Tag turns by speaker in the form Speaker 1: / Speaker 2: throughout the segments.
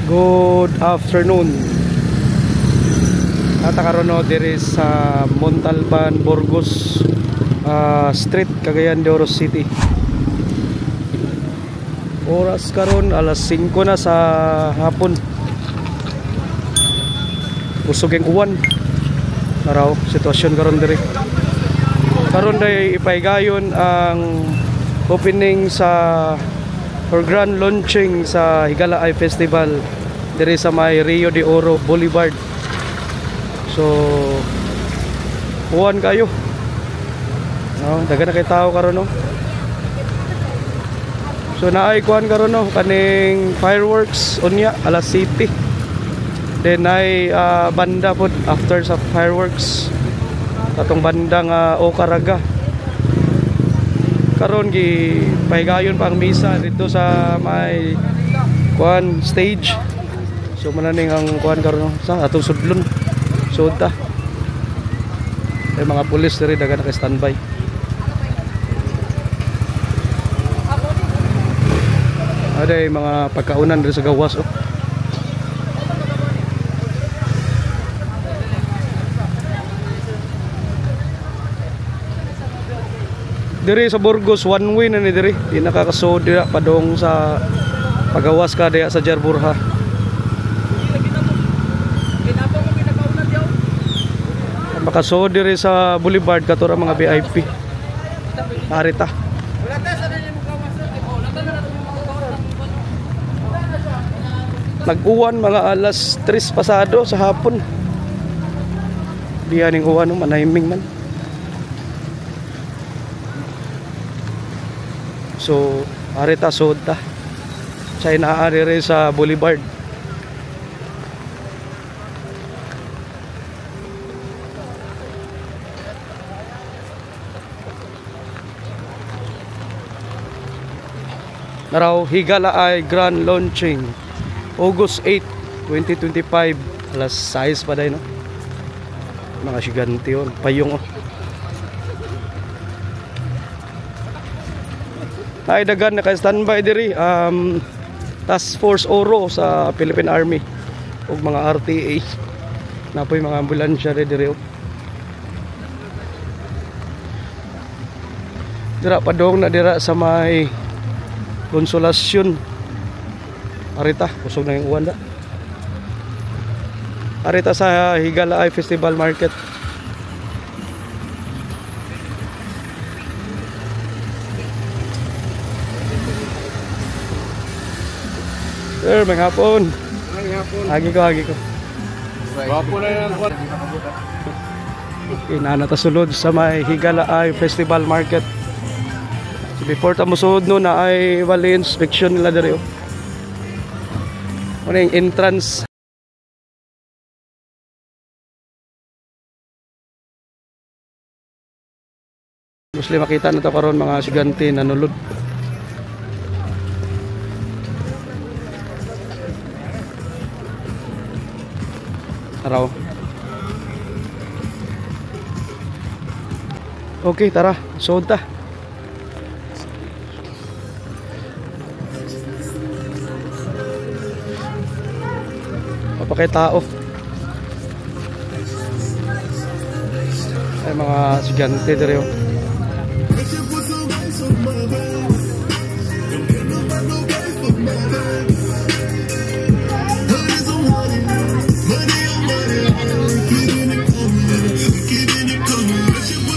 Speaker 1: Good afternoon. Natakaroon no diri sa Montalban, Burgos Street, Cagayan de Oro City. Oras karon alas 5 na sa hapon. Busog ang uwan. Naraw sitwasyon karon diri. Karon day ipaygayon ang opening sa or grand launching sa Higala Eye Festival diri sa may Rio de Oro Boulevard. So uwan kayo. Dagan na kay tao karon no. So naay kuan karon no kaning fireworks unya alas 7. Then ay banda pod after sa fireworks. Katong bandang Okaraga. Karon gi pahigayon pa ang misa dito sa may kuan stage. So mananing ang kuan karon sa atong sudlon. Suda. Ay mga pulis diri dagan naka standby. Ada mga pagkaunan diri sa gawas oh. Diri sa Burgos one way na ni diri. Di nakakasod dira padong sa pagawas ka diya sa Jarburha. Makasod diri sa Boulevard katura mga VIP. Arita. Nag-uwan mga alas 3 pasado sa hapon. Diyan ning uwan no manahiming man. So, arita soda. Siya inaari rin sa Boulevard. Naraw, Higala Eye Grand Launching August 8, 2025 alas 6 pa dahil no? Mga sigante yun. Payong oh. Ay dagan naka-standby diri Task Force Oro sa Philippine Army ug mga RTA. Napoy mga ambulansya diri. Dira padong na dira sa may Konsolasyon. Arita, kusog na yung uwan da. Arita sa Higala Eye Festival Market. Sir, may hapon. Hagi ko.
Speaker 2: Hapon na yan.
Speaker 1: Inanatasulod sa may Higala Eye Festival Market. So before tamusod no na ay wali inspection nila diri. Ano yung entrance. Mostly makita na ito karon mga sigante na nulod. Araw. Okay, tara. Sood ta. Papakay tao. Ay mga sigante diri oh.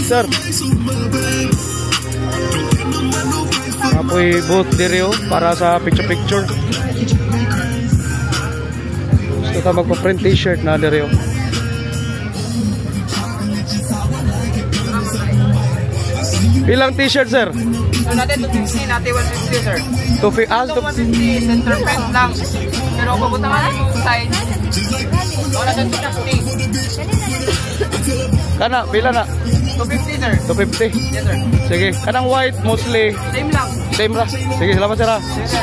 Speaker 1: Sir, apoy booth diri oh para sa picture. Gusto ka magpa-print t-shirt na diri oh. Ilang t-shirt sir?
Speaker 3: So natin 250, natin 150 sir.
Speaker 1: 250
Speaker 3: center print lang. Pero papunta nga lang side. Wala natin 250.
Speaker 1: Kana, pila na?
Speaker 3: 250 sir.
Speaker 1: 250?
Speaker 3: Yes sir.
Speaker 1: Sige, kanang white mostly.
Speaker 3: Same lang.
Speaker 1: Same ra. Sige, salamat sir ha.
Speaker 3: Yes sir.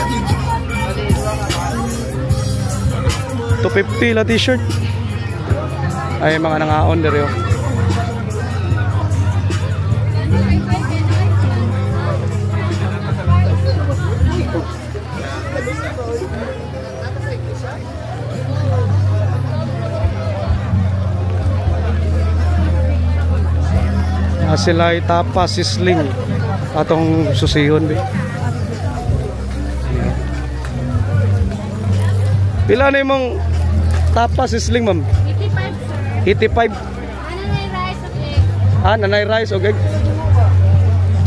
Speaker 1: 250 la t-shirt. Ay mga nangaon diri oh. Sila'y tapa, sisling. Atong susihon, be. Pila na yung tapa, sisling, ma'am? 85. 85. Nanay rice, okay.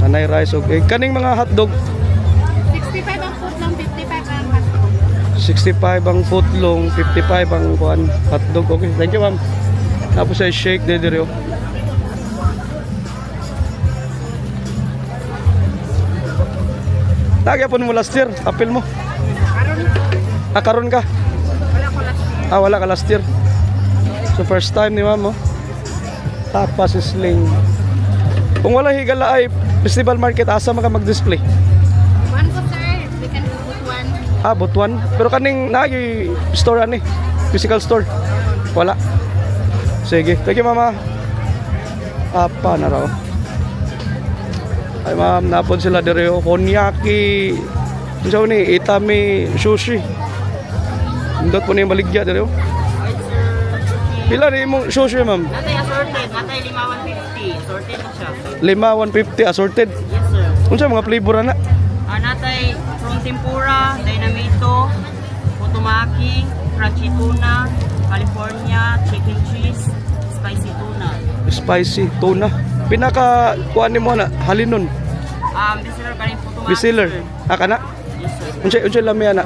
Speaker 1: Nanay rice, okay. Kaning mga hotdog?
Speaker 4: 65 ang footlong, 55 ang hotdog.
Speaker 1: 65 ang footlong, 55 ang hotdog. Okay, thank you, ma'am. Tapos ay shake din dito. Nagyapon mo last year, apil mo. Karon ka?
Speaker 4: Wala ko last year.
Speaker 1: Wala ka last year. So first time ni ma'am, tapa, sisling. Kung wala higala ay festival market, asa maka mag-display?
Speaker 4: One po sir, we can put one.
Speaker 1: Butuan. Pero kaning nagi store ani, physical store. Wala. Sige, thank you mama. Apa na raw? Ay ma'am, napon sila direo. Konyaki. Unsa ni itami sushi. Indot po ni baligya direo. Pila ni imong sushi ma'am?
Speaker 3: Natay assorted, natay 5,150. Assorted po siya.
Speaker 1: 5,150 assorted.
Speaker 3: Yes sir.
Speaker 1: Unsa mga flavor na?
Speaker 3: Natay prawn tempura, dynamito, motomaki, crunchy tuna, California, chicken cheese, spicy tuna.
Speaker 1: Spicy tuna. Pinaka kuan nimo na halinon.
Speaker 3: Bestseller ka rin motomaki.
Speaker 1: Bestseller.
Speaker 3: sir.
Speaker 1: Kana?
Speaker 3: Yes sir.
Speaker 1: Unsay lami ana?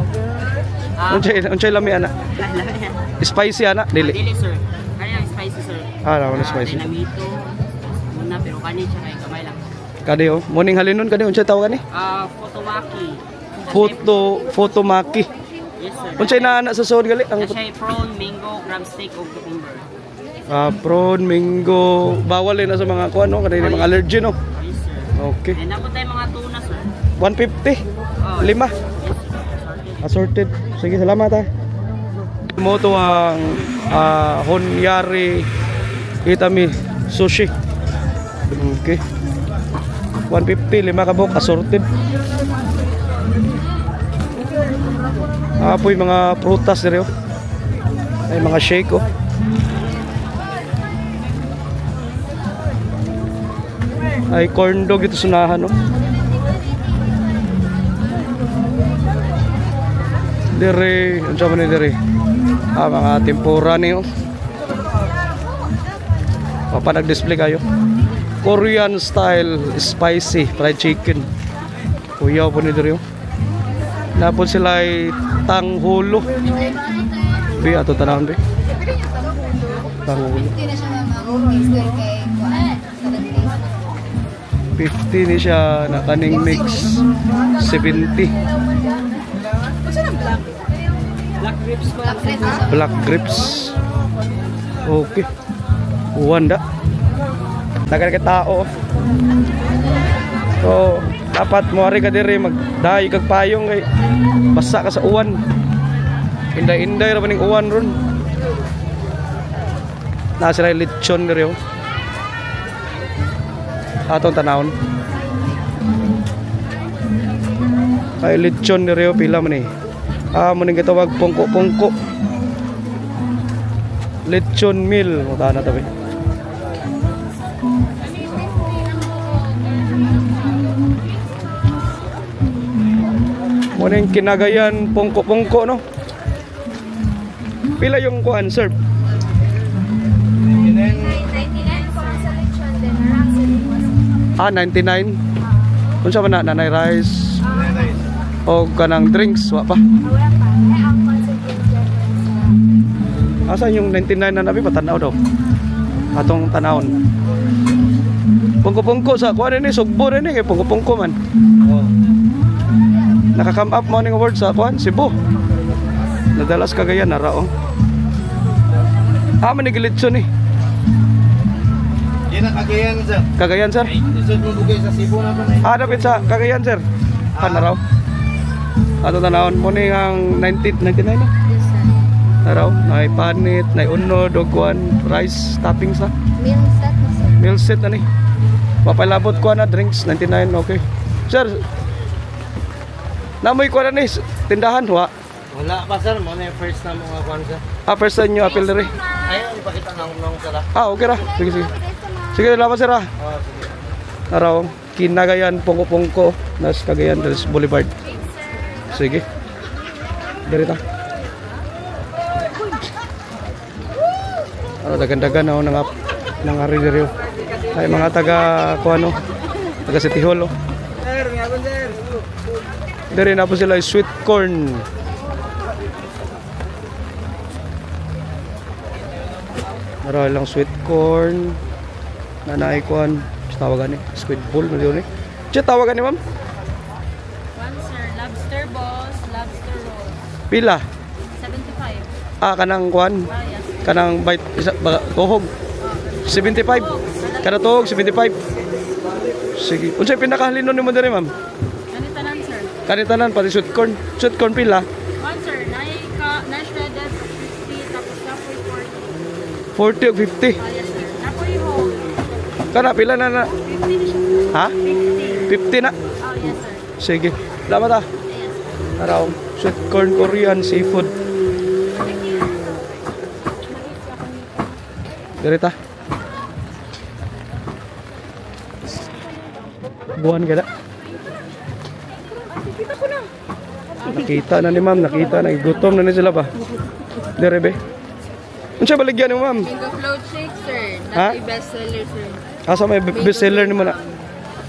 Speaker 1: Unsay lami ana? Spicy ana dili.
Speaker 3: Dili sir. Kaya ang spicy sir.
Speaker 1: Wala spicy.
Speaker 3: Dynamito, muna pero kanin siya kay kamay lang.
Speaker 1: Kadi morning halinon kadi unsay tawag ni?
Speaker 3: Motomaki.
Speaker 1: Photomaki.
Speaker 3: Yes sir.
Speaker 1: Unsay na ana sa suod gali? Ang
Speaker 3: Siya prawn, mango, crab steak ug cucumber.
Speaker 1: prawn, mango, bawal na sa mga kuan no, kadi mga allergy no.
Speaker 3: Yes sir.
Speaker 1: Okay.
Speaker 3: And ako tayo mga tuna sir.
Speaker 1: 150.
Speaker 3: Oh,
Speaker 1: 5.
Speaker 3: yes, sir.
Speaker 1: Assorted. Sige, salamat ha. Mo to ang Honyari Itami Sushi. Okay. 150, 5 kabok, assorted. Apoy mga prutas dito. Ay mga shake oh. Ay corn dog ito sunahan oh. Dire, unsa man ni dire? Mga tempura ni oh. Papa nag-display kayo. Korean style spicy fried chicken. Kuya po ni dire oh. Napon sila ay tanghulo. Bi ato tanawon bi. Tanghulo.
Speaker 4: Hindi na siya mag-mixer kay Kuan.
Speaker 1: 50 ni siya na kaning mix 70.
Speaker 3: Black grapes ko.
Speaker 1: Black grapes. Okay. Uwan da. Dagan ka tao. So, dapat moari ka diri magdayo kag payong kay basa ka sa uwan. Inday-inday ra maning uwan ron. Na sila lechon diri oh. Atong tanawon. Ay lechon diri oh, pila man ni. Muning gitawag pungko-pungko. Lechon meal mo ta na tabi. Muning kinagayan pungko-pungko no. Pila yung kuan serve?
Speaker 4: 99 po sa lechon din.
Speaker 1: 99. Unsa man na nanay rice? O kanang drinks wa pa.
Speaker 4: Wala pa. Ay, ang concentrate dyan.
Speaker 1: Asa yung 99 na nabi patanaw daw. Atong tanawon. Pungko-pungko sa kuan ni sugbo rin kay pungko-pungko man. Naka-come up morning award sa kuan Cebu. Nadalas Cagayan na ra oh. Manigilitson ni.
Speaker 2: Yan ang Cagayan, sir.
Speaker 1: Cagayan sir.
Speaker 2: Isod mo bugay sa Cebu na pa na.
Speaker 1: Dapat sa Cagayan sir. Na raw. Ato tanawon mo ni ang 99 na. Na raw, nay panit, nay unod, dogwan, rice toppings na.
Speaker 4: Meal set mo sir.
Speaker 1: Meal set na ni. Papalabot ko na drinks 99 okay. Sir. Namoy ko na ni tindahan wa.
Speaker 2: Wala pa, sir. Mo na yung first na mga kwan, sir.
Speaker 1: First time nyo appeal diri.
Speaker 2: Ayun, ipakita ng sir.
Speaker 1: Okay ra. Sige sige. Sige, salamat sir ah.
Speaker 2: Sige.
Speaker 1: Araw, Kinagayan, Pungko-Pungko, nas Cagayan del Boulevard. Sige. Dirita. Ano dagan-dagan na nang ari diri. Ay mga taga kuano, taga City Hall. Oh.
Speaker 2: Sir, ngapon sir.
Speaker 1: Diri na po sila sweet corn. Meron lang sweet corn. Nanay kuan, tawagan ni squid ball mo ni. Che tawagan ni ma'am?
Speaker 3: One sir, lobster balls, lobster roll.
Speaker 1: Pila?
Speaker 3: 75.
Speaker 1: Kanang kuan.
Speaker 3: Ah, yes.
Speaker 1: Kanang bite isa tuhog. 75. Kada tuhog 75. Sige. Unsay pinakahalinon nimo diri ma'am?
Speaker 3: Ganito lang sir.
Speaker 1: Kanitanan pati sweet corn. Sweet corn pila?
Speaker 3: One sir, na-shredded 50, tapos kapoy
Speaker 1: 40
Speaker 3: 40.
Speaker 1: o 50.
Speaker 3: Ah, yes sir. Kapoy whole.
Speaker 1: Kana pila na?
Speaker 3: 50 na siya.
Speaker 1: Ha?
Speaker 3: 50.
Speaker 1: 50 na.
Speaker 3: Oh, yes sir.
Speaker 1: Sige. Salamat ah.
Speaker 3: Yes.
Speaker 1: Araw. Sweet corn Korean seafood. Dirita. Buwan ka na. Nakita na ni ma'am, nakita na. Gutom na ni sila ba? Dire be. Ano siya baligyan ni ma'am?
Speaker 3: Mango float shake sir.
Speaker 1: Ha?
Speaker 3: That's the best seller sir.
Speaker 1: Asa may bestseller ni mo na?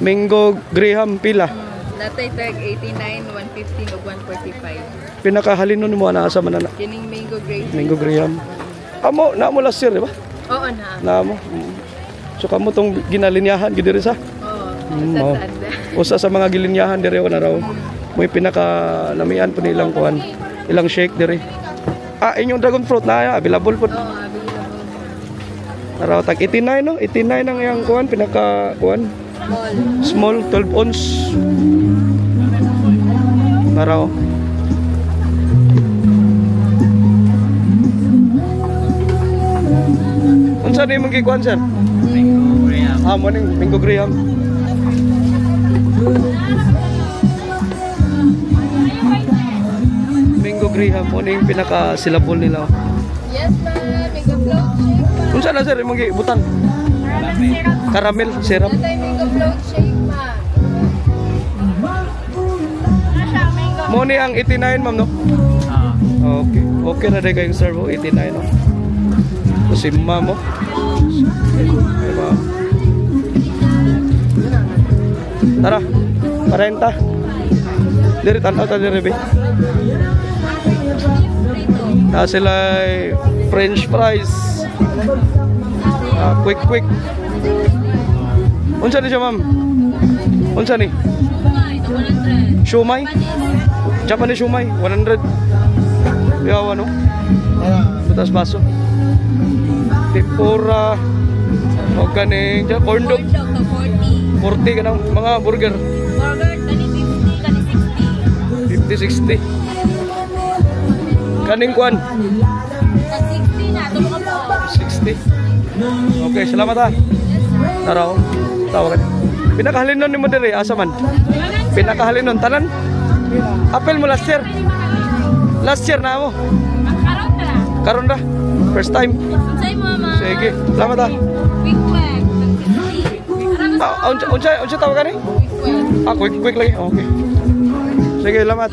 Speaker 1: Mango Graham pila.
Speaker 3: Datay tag 89, 115 ug 145.
Speaker 1: Pinakahalinon mo na asa man na.
Speaker 3: Kining mango grape.
Speaker 1: Mango Graham. Amo na mo last year, di ba?
Speaker 3: Oo na.
Speaker 1: Na mo. So kamo tong ginalinyahan gid diri sa.
Speaker 3: Oo.
Speaker 1: Oh. Usa sa mga gilinyahan diri na raw. May pinaka namian po nilang kuan. Ilang shake diri. Inyong dragon fruit na available po.
Speaker 3: Oo, available.
Speaker 1: Araw tag 89 no? 89 ang yang kuan pinaka kuan. Small 12 ounce. Araw. Unsa ni mong gikuan sir?
Speaker 2: Mango Graham.
Speaker 1: Morning Mango Graham. Mango Graham morning pinaka silabol nila.
Speaker 3: Yes ma'am, mango float shake ma'am.
Speaker 1: Unsa na sir imong gibutang? Caramel syrup.
Speaker 3: Datay mango float shake ma'am.
Speaker 1: Mo ni ang 89 ma'am no? Okay. Okay na day kayong serve 89 no. Si ma'am mo. Ay, ma'am. Tara. 40. Diri tanaw ta diri be. Na sila French fries. Quick. Unsa ni siya ma'am? Unsa ni? Shumai? Japanese shumai 100. Yawa no? Butas baso. Tempura. O kaning corn dog. 40 kanang mga burger.
Speaker 3: Burger, kani 50, kani 60.
Speaker 1: 50, 60. Kaning kuan?
Speaker 3: Kani 60 na, tulo ka po.
Speaker 1: 60. Okay, salamat ha. Taraw. Tawagan. Pinakahalinon ni mo diri asa man? Pinakahalinon tanan? Apel mo last year. Last year na mo.
Speaker 3: Karon na.
Speaker 1: Karon ra. First time.
Speaker 3: Unsay mo mama?
Speaker 1: Sige, salamat ha.
Speaker 3: Quick quick.
Speaker 1: Unsa tawagan ni? Quick lagi. Okay. Sige, salamat.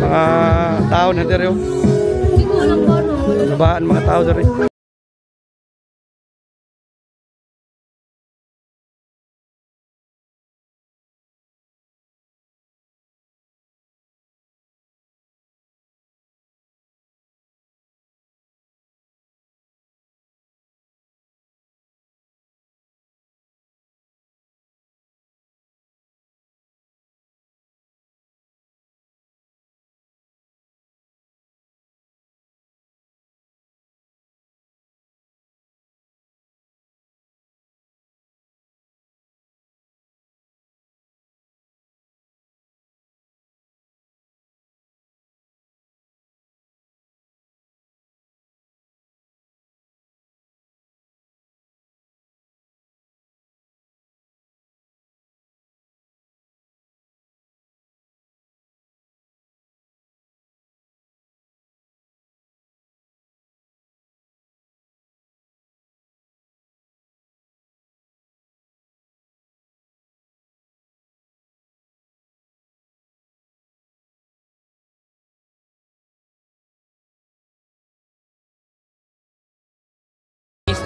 Speaker 1: Mga tao na diri.
Speaker 3: Siguro lang po no.
Speaker 1: Babaan mga tao diri.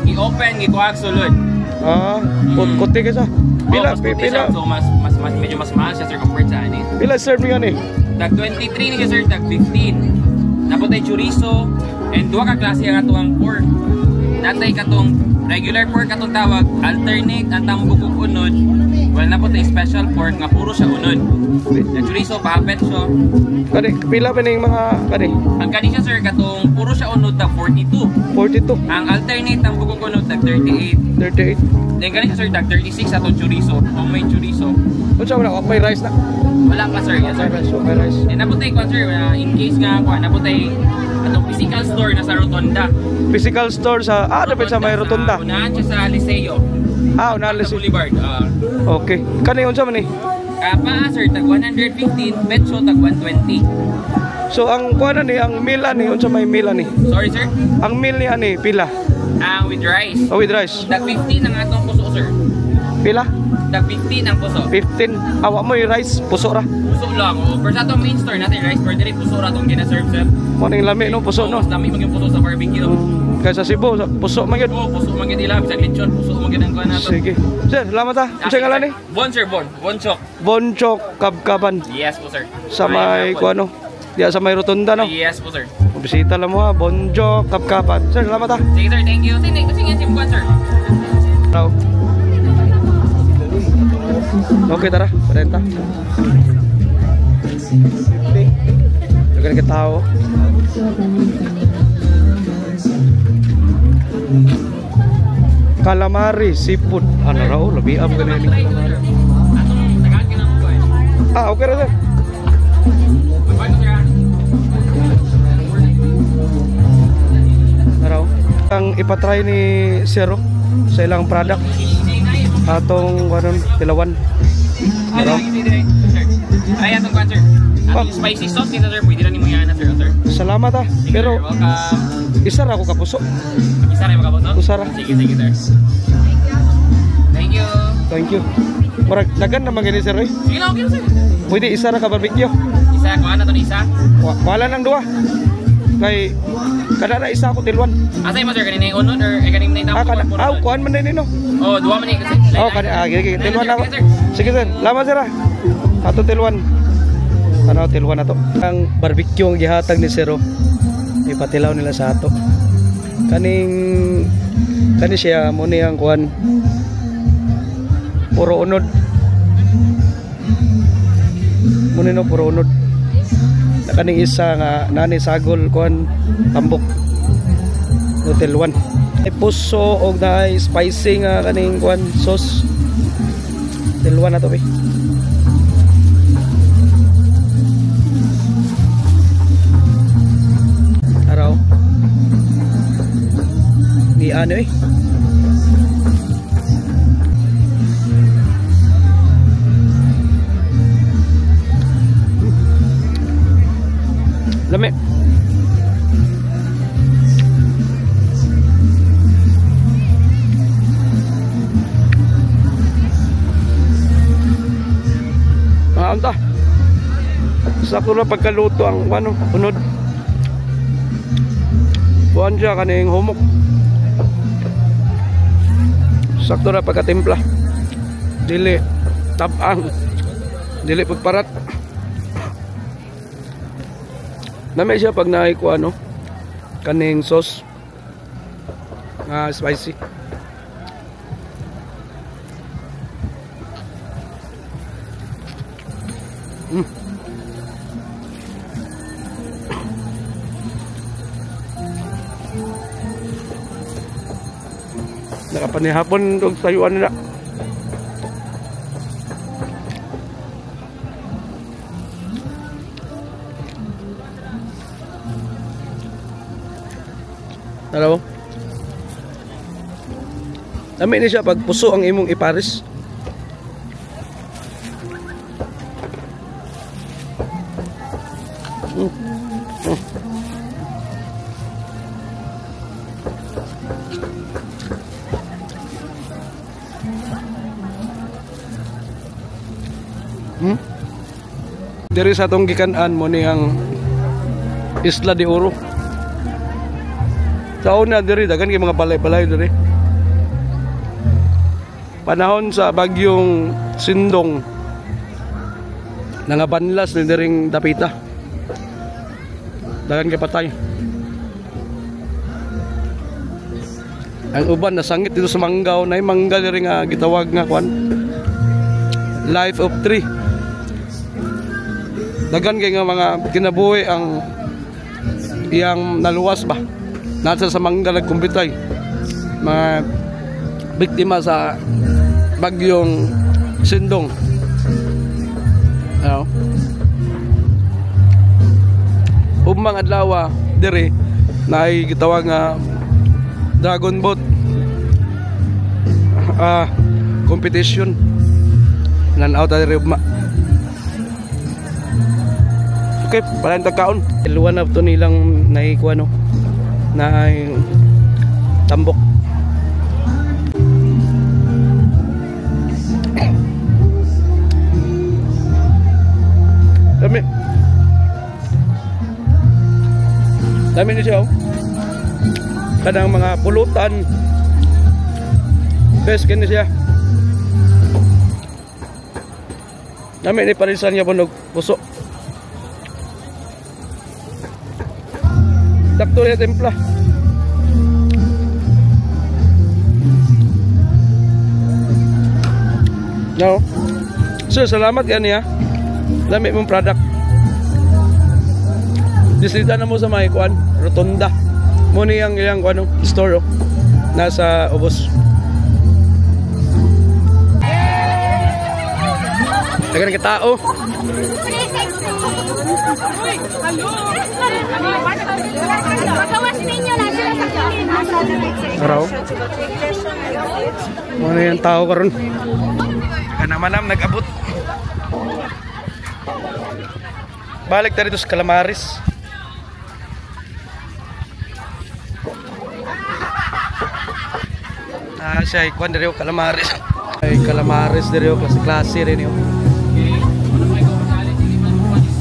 Speaker 2: i-open, gikuha sulod.
Speaker 1: Kuti ka sa. Pila,
Speaker 2: mas puti
Speaker 1: pila.
Speaker 2: siya. So medyo mas mahal siya sir compared sa ani.
Speaker 1: Pila serve niya ni?
Speaker 2: Tag 23 ni siya sir, tag 15. Naputay chorizo and duha ka klase ang atong pork. Natay katong regular pork atong tawag, alternate ang tambok ug unod. Wala naputay special pork nga puro siya unod. Ang chorizo pahapet siya.
Speaker 1: Kani pila pa ning mga kani?
Speaker 2: Ang kani siya sir katong puro siya unod tag 42.
Speaker 1: 42,
Speaker 2: Ang alternate ang bukong unod tag 38.
Speaker 1: 38.
Speaker 2: Then kani siya sir tag 36 atong chorizo, homemade chorizo.
Speaker 1: Unsa man ako may rice na?
Speaker 2: Wala pa sir, yes sir.
Speaker 1: So may rice.
Speaker 2: And naputay ko sir, in case nga ako, naputay atong physical store na sa Rotonda.
Speaker 1: Physical store sa dapat sa may rotunda.
Speaker 2: Unahan siya sa Liceo.
Speaker 1: Unahan
Speaker 2: Sa
Speaker 1: si.
Speaker 2: Boulevard.
Speaker 1: Okay. Kani unsa man ni?
Speaker 2: Kapa sir, tag 115, petso tag 120.
Speaker 1: So ang kuan ni ang meal ani unsa may meal ani?
Speaker 2: Sorry sir.
Speaker 1: Ang meal ni ani pila?
Speaker 2: With rice.
Speaker 1: With rice.
Speaker 2: Tag 15 ang atong puso sir.
Speaker 1: Pila?
Speaker 2: Tag 15 ang puso.
Speaker 1: 15. Awa mo yung rice puso ra.
Speaker 2: Puso lang. Pero sa atong main store natin, rice per diri puso ra tong gina-serve sir.
Speaker 1: Mo ning lami no puso no.
Speaker 2: Mas dami mag yung puso sa barbecue.
Speaker 1: Kaysa Cebu puso man gyud.
Speaker 2: Puso man gyud ila bisag lechon, puso man gyud ang kuan nato.
Speaker 1: Sige. Sir, salamat ha. Unsa ngalan ni?
Speaker 2: Bon sir, bon. Bonchok.
Speaker 1: Bonchok Kabkaban.
Speaker 2: Yes po sir.
Speaker 1: Sa may kuan no. Diya sa may rotunda no.
Speaker 2: Yes po sir.
Speaker 1: Bisita lang mo ha, Bonchok Kabkaban. Sir, salamat ha.
Speaker 2: Sige sir, thank you. Sige, sige kuan sir.
Speaker 1: Tara. Okay, tara. 40. Dagan ka tao. Calamari, seafood. Ano raw? Labi up ka na yun. Okay na sir. Araw. Ang ipatry ni Zero sa ilang product. Atong kanon tilawan. Araw.
Speaker 2: Ay, atong kuan sir. Atong spicy sauce dito sir. Pwede na ni mo yan sir.
Speaker 1: Salamat ha. Pero
Speaker 2: welcome.
Speaker 1: isa ra ako kapuso.
Speaker 2: Isa rin makapuso?
Speaker 1: Usara.
Speaker 2: Sige, sige sir. Thank you.
Speaker 1: Thank you. Murag dagan naman gani sir.
Speaker 2: Sige na, okay na sir.
Speaker 1: Pwede isa ra ka barbecue.
Speaker 2: Isa, kuha na to ni isa.
Speaker 1: Wala nang duha. Kay kada na isa ako tilwan.
Speaker 2: Asay mo sir, kanina yung unod or kanina yung tampo?
Speaker 1: Kuhan man din no.
Speaker 2: Oh, duwa man eh kasi.
Speaker 1: Gigi, tilwan na ako. Sige sir, lamat sir ha. Ato tilwan. Ano tilwan na to. Ang barbecue ang gihatag ni Zero. Ipatilaw nila sa ato. Kani siya mo ni ang kuhan. Puro unod. Muna no, puro unod. Kaning isa nga nani sagol kuan tambok hotel 1 ay puso og naay spicy nga kaning kuan sauce hotel 1 na to be araw ni ano lami. Anta. Sakto na pagkaluto ang ano, unod. Buwan siya kaning humok. Sakto na pagkatimpla. Dili tabang. Dili pagparat. Namay siya pag naikuha ano kaning sauce nga spicy. Nakapanihapon og sayuan nila. Hello. Dami ni siya pag puso ang imong ipares. Diri sa atong gikan-an mo ni ang Isla de Oro. Sa una diri dagan kay mga balay-balay diri. panahon sa bagyong Sindong nangabanlas ni diring dapita. Dagan kay patay. Ang uban nasangit dito sa Manggao, nay mangga diri nga gitawag nga kwan. Life of tree. Dagan kay nga mga kinabuhi ang iyang naluwas ba. Nasa sa Mangga nagkumpitay. Mga biktima sa bagyong Sindong. Ano? Umang adlaw diri na ay gitawag nga Dragon Boat competition. Nan-out diri ugma. Okay, palang tagkaon. Iluwan na ito nilang naikuha no na tambok. Dami. Dami ni siya. Kadang mga pulutan. Best kini siya. Dami ni parisan niya bunog puso. Sakto rin templa. No. So, salamat yan niya. Lami mong product. Disita na mo sa may kuan, Rotunda. Muna yung ilang kuan, store. Nasa ubos. Nagan ka tao. Araw. Muna yung tao karon. Kanamanam nag-abot. Balik tayo dito sa Calamares. Siya ay kuwan dito Calamares. Ay Calamares dito klase-klase rin yun.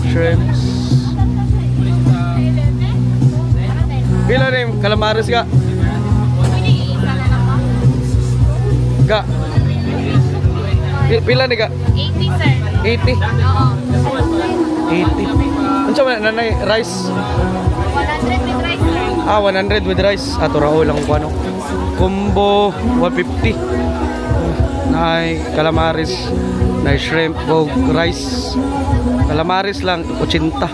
Speaker 1: Shrimps. Pila na yung Calamares ka? Ga? Pila ni ka?
Speaker 4: 80 sir.
Speaker 1: 80?
Speaker 4: Oo.
Speaker 1: 80. Ano siya ba? Nanay, rice?
Speaker 4: 100 with rice sir.
Speaker 1: 100 with rice. Turao lang kung ano. Combo 150. Nay Calamares. Nay shrimp o rice. Calamares lang 80.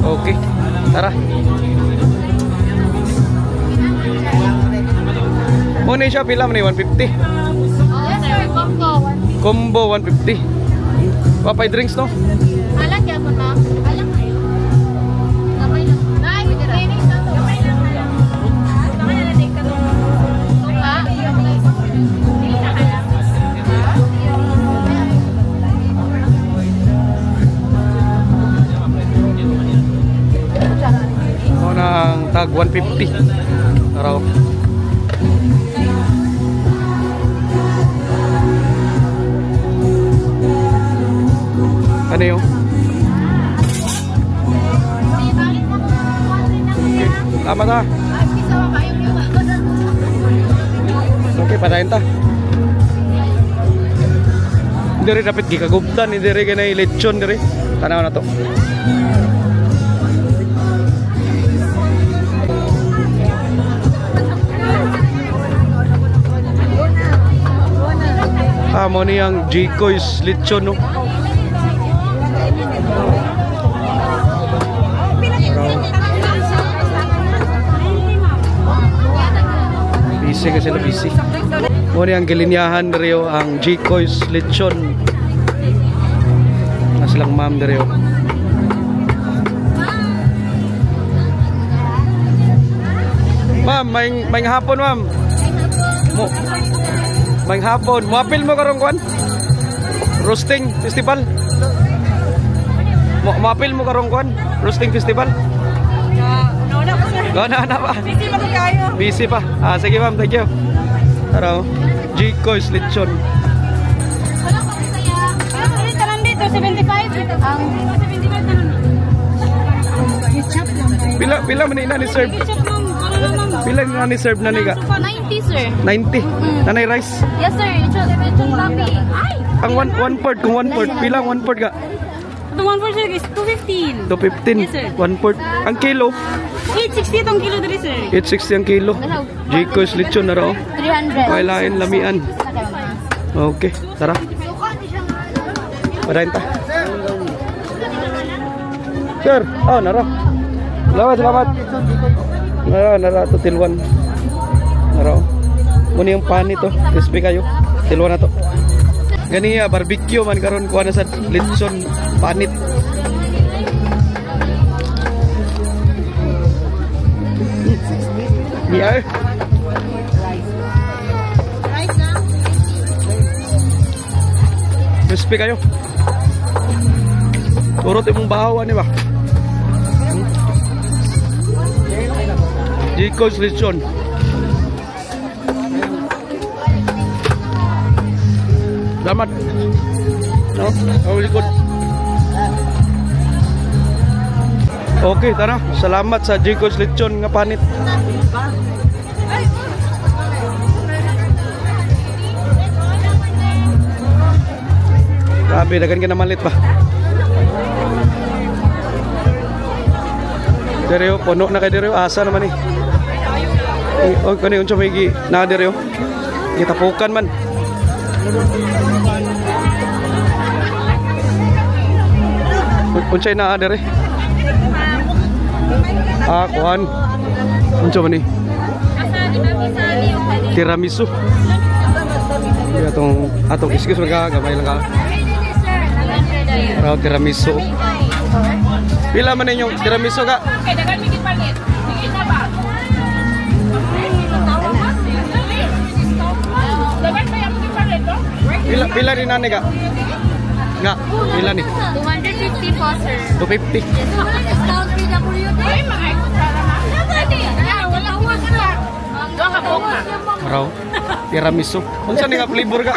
Speaker 1: Okay. Tara. Muna siya pila man 150.
Speaker 4: Oo sir,
Speaker 1: Combo 150. Papay drinks no?
Speaker 4: Alam kaya ko na. Alam kayo. Kamay lang. Nay, with the rice. Kamay lang. Kamay na natin ka doon. Suka. Hindi na alam.
Speaker 1: Muna ang tag 150. Araw. Ano yun? Tama na. Okay, patayin ta. Hindi rin dapat gikaguptan. Hindi rin ganay lechon. Hindi rin. Tanaw na to. Mo niyang Jikoy's lechon no. Busy kasi sila busy. Mo niyang gilinyahan diriyo ang Jikoy's lechon. Na silang ma'am diriyo. Ma'am, may hapon ma'am. May hapon. Muapil mo karong kwan? Roasting festival. Muapil mo karong kwan? Roasting festival.
Speaker 3: Nauna po sir.
Speaker 1: Nauna pa.
Speaker 3: Busy pa kayo.
Speaker 1: Busy pa. Sige ma'am, thank you. Tara. Jikoy's lechon.
Speaker 3: Tanan dito 75. Ang 75 tanan. Ketchup lang.
Speaker 1: Pila man ina ni serve?
Speaker 3: Ketchup lang.
Speaker 1: Pila nga ni serve na niga?
Speaker 4: 90, sir.
Speaker 1: 90. Nanay rice.
Speaker 4: Yes, sir. Ito copy. Ay!
Speaker 1: Ang one part, kung one part, pila ang one part ka?
Speaker 3: The one for sir is 215.
Speaker 1: 215.
Speaker 3: Yes, sir.
Speaker 1: One part. Ang kilo?
Speaker 3: 860 itong kilo diri sir.
Speaker 1: 860 ang kilo. Jiko's lechon na raw.
Speaker 4: 300.
Speaker 1: Kailain lamian. Okay, tara. Padayin ta. Sir, oh, nara. Salamat. Nara to tilwan. Nara. Muna yung pan ito. Crispy kayo. Tilwan na to. Ganiya, barbecue man karon kuha na sa lechon panit. Yeah. Crispy kayo. Turot imong bahawan ni ba? Jiko's lechon. Salamat. No? Oh, likod. Okay, tara. Salamat sa Jiko's lechon nga panit. Grabe, dagan ka na malit ba? Direo, puno na kay Direo. Asa naman eh. Oh, kani unsa may gi na Direo? Gitapukan man. Unsay na dire? Ah, kuan. Unsa man ni? Tiramisu. Atong excuse gamay lang ka. Raw tiramisu. Pila man ninyong tiramisu ka?
Speaker 3: Okay, dagan mi gipalit. Sige na ba? Dagan pa yung gipalit to?
Speaker 1: Pila rin nani ka? Nga, pila ni?
Speaker 4: 250 po, sir.
Speaker 1: 250.
Speaker 4: Discount PWD.
Speaker 3: Ay, mga ikutsara na. Wala huwag na. Doon ka po ka.
Speaker 1: Raw tiramisu. Unsa ni nga flavor ka?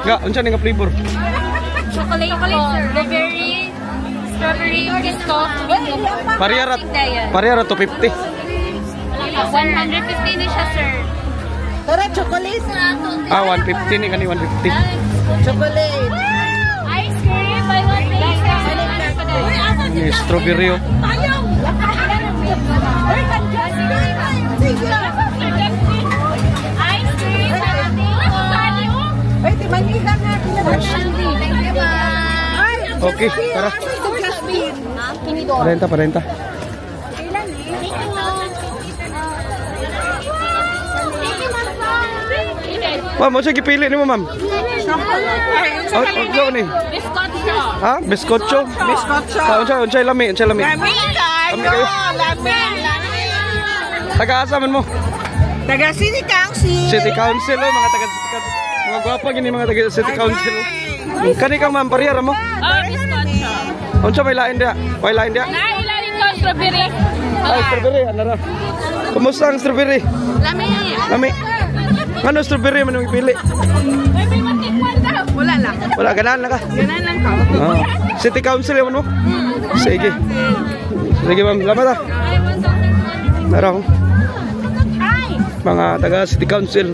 Speaker 1: Nga, unsa ni nga flavor?
Speaker 4: Chocolate po. Blueberry, strawberry, biscuit.
Speaker 1: Parehara 250.
Speaker 4: 150 ni siya, sir.
Speaker 3: Tara, chocolate.
Speaker 1: Ah, 150 ni kani 150.
Speaker 3: Chocolate.
Speaker 4: Ice cream, buy one day.
Speaker 1: Ni strawberry. Oh.
Speaker 4: Ice cream,
Speaker 3: Ay, di manigan na.
Speaker 1: Okay, tara. Parenta. Ma'am, mo sige pili ni mo, ma'am. Oh, oh, ni.
Speaker 4: Biscotcho.
Speaker 1: Ha? Biskotso? Unsay lami,
Speaker 3: Lami
Speaker 1: kayo. Taga-asa man mo?
Speaker 3: Taga City Council.
Speaker 1: City Council, oh, mga gwapa gini mga taga City Council. Kani ka ma'am, parehara mo?
Speaker 3: Oh, biscotcho.
Speaker 1: Unsa may lain dia? May lain dia?
Speaker 3: Nailalim ko strawberry.
Speaker 1: Ay, strawberry, ano ra? Kumusta ang strawberry? Lami. Ano strawberry man yung ipili?
Speaker 3: Wala lang.
Speaker 1: Wala, ganahan na ka.
Speaker 3: Ganun lang ka.
Speaker 1: Ah. City Council yun mo? Sige. Sige ma'am, salamat ah. Narang. Mga taga City Council.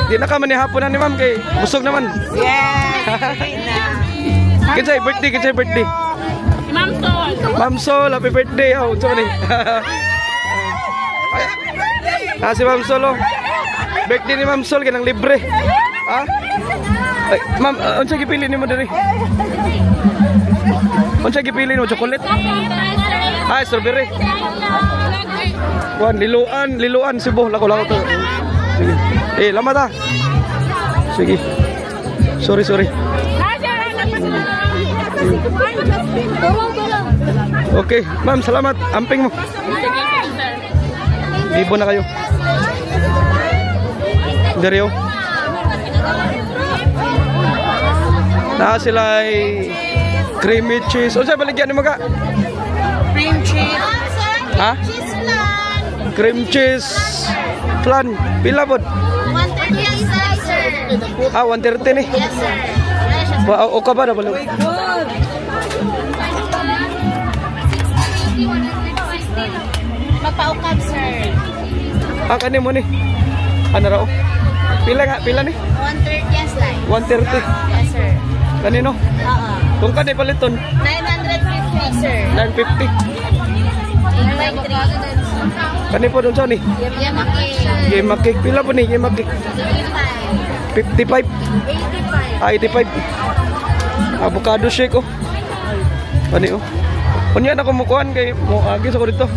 Speaker 1: Di na ka man hapon na ni ma'am kay busog naman.
Speaker 3: Yeah.
Speaker 1: Kinsay birthday.
Speaker 3: Ma'am Sol.
Speaker 1: Ma'am Sol, happy birthday. Oh, unsa man ni? Si Ma'am Sol. Oh. Birthday ni Ma'am Sol kanang libre. Ha? Ay, ma'am, unsa gipili nimo diri? Unsa gipili nimo, chocolate? Ah, strawberry. Kuan liluan Cebu, lako to. Sige. Lamat ah. Sige. Sorry. Okay, ma'am, salamat. Amping mo. Libo na kayo. Dario. Sila ay creamy cheese. O sa'yo, baligyan ni mga?
Speaker 3: Cream cheese.
Speaker 1: Ha? Cream cheese flan. Pila po?
Speaker 4: 130 sir.
Speaker 1: 130 ni.
Speaker 4: Yes, sir.
Speaker 1: O ka ba na balo?
Speaker 4: Magpa-ukab, sir.
Speaker 1: Ah, kani mo ni. Ano raw? Pila ni?
Speaker 4: 130 yes, like.
Speaker 1: 130.
Speaker 4: Yes, sir.
Speaker 1: Kanino?
Speaker 4: Oo.
Speaker 1: Kung kani paliton,
Speaker 4: 950, sir.
Speaker 1: 950.
Speaker 4: 893.
Speaker 1: Kani po doon sa ni?
Speaker 4: Yamaki.
Speaker 1: Game cake. Pila po ni? Game cake. 55.
Speaker 4: 85.
Speaker 1: Ah, 85. Avocado shake oh. Kani oh. Kunya na kumukuhan kay mo agis ako dito.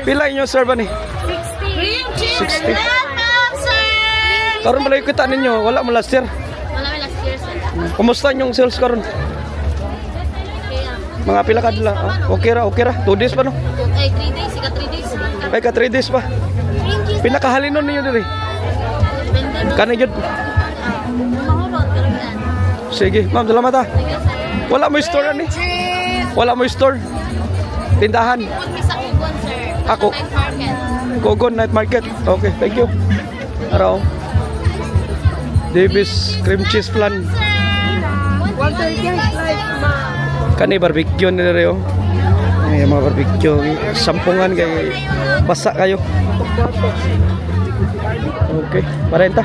Speaker 1: Pila inyo sir ba ni?
Speaker 4: 60. Cream cheese.
Speaker 1: 60.
Speaker 4: Welcome, sir.
Speaker 1: Karon pala yung kita ninyo, wala mo last year.
Speaker 4: Wala may last year, sir.
Speaker 1: Kumusta yung sales karon? Mga pila ka dila? Ah, okay ra. 2 days pa no?
Speaker 4: Ay, 3 days. Ika 3 days.
Speaker 1: Ay ka 3 days pa.
Speaker 4: Cream cheese.
Speaker 1: Pinakahalinon ninyo diri. Kani jud.
Speaker 4: Mahulog. Pero yan.
Speaker 1: Sige, ma'am, salamat ah. Wala mo store ni. Wala mo store. Tindahan.
Speaker 4: Huwag may sa Kugon, sir.
Speaker 1: Ako.
Speaker 4: Night market.
Speaker 1: Kogon Night Market. Okay, thank you. Araw. Davis cream cheese flan. Kani barbecue ni Reo. Ay mga barbecue. Sampungan kay basa kayo. Okay, 40.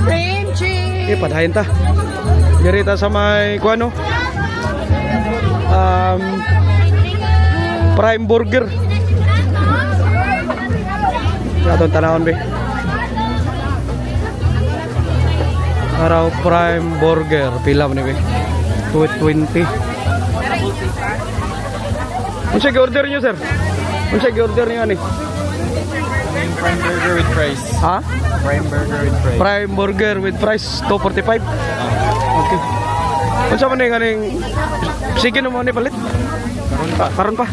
Speaker 4: Cream cheese.
Speaker 1: Okay, padahin ta. Diri ta sa may kuano. Prime Burger. Atong tanawon be. Araw Prime Burger pila man ni be? 220. Unsa gi-order niyo sir? Unsa gi-order niyo ani?
Speaker 5: Prime burger with fries.
Speaker 1: Ha?
Speaker 5: Prime burger with fries.
Speaker 1: Prime Burger with price 245. Okay. Unsa man ni kaning sige no mo ni palit? Karon pa.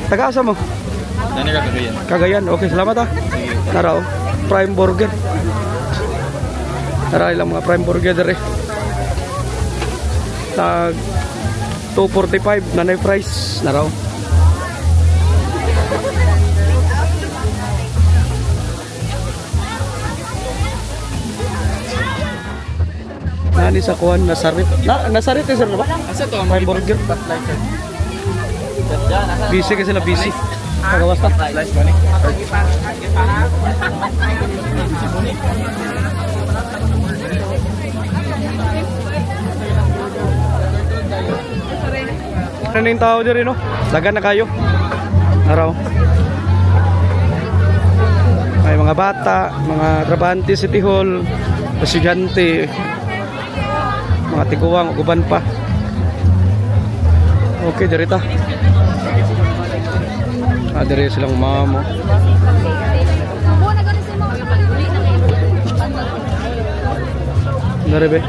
Speaker 1: Taga-asa mo?
Speaker 5: Dani ka Cagayan.
Speaker 1: Cagayan. Okay, salamat ah. Tara oh. Prime Burger. Tara ilang mga Prime Burger dere. Tag 245 nanay price na raw. Nani sa kuan nasarit. Nasarit eh, sir na ba?
Speaker 5: Asa to?
Speaker 1: Prime Burger. Busy kasi sila busy. Kagawas ta.
Speaker 5: Slice money.
Speaker 1: Ano yung tao dyan no? Dagan na kayo. Araw. May mga bata, mga trabahante City Hall, estudyante, mga tiguwang, uban pa. Okay, dirita. Dire silang mamo. Dari be.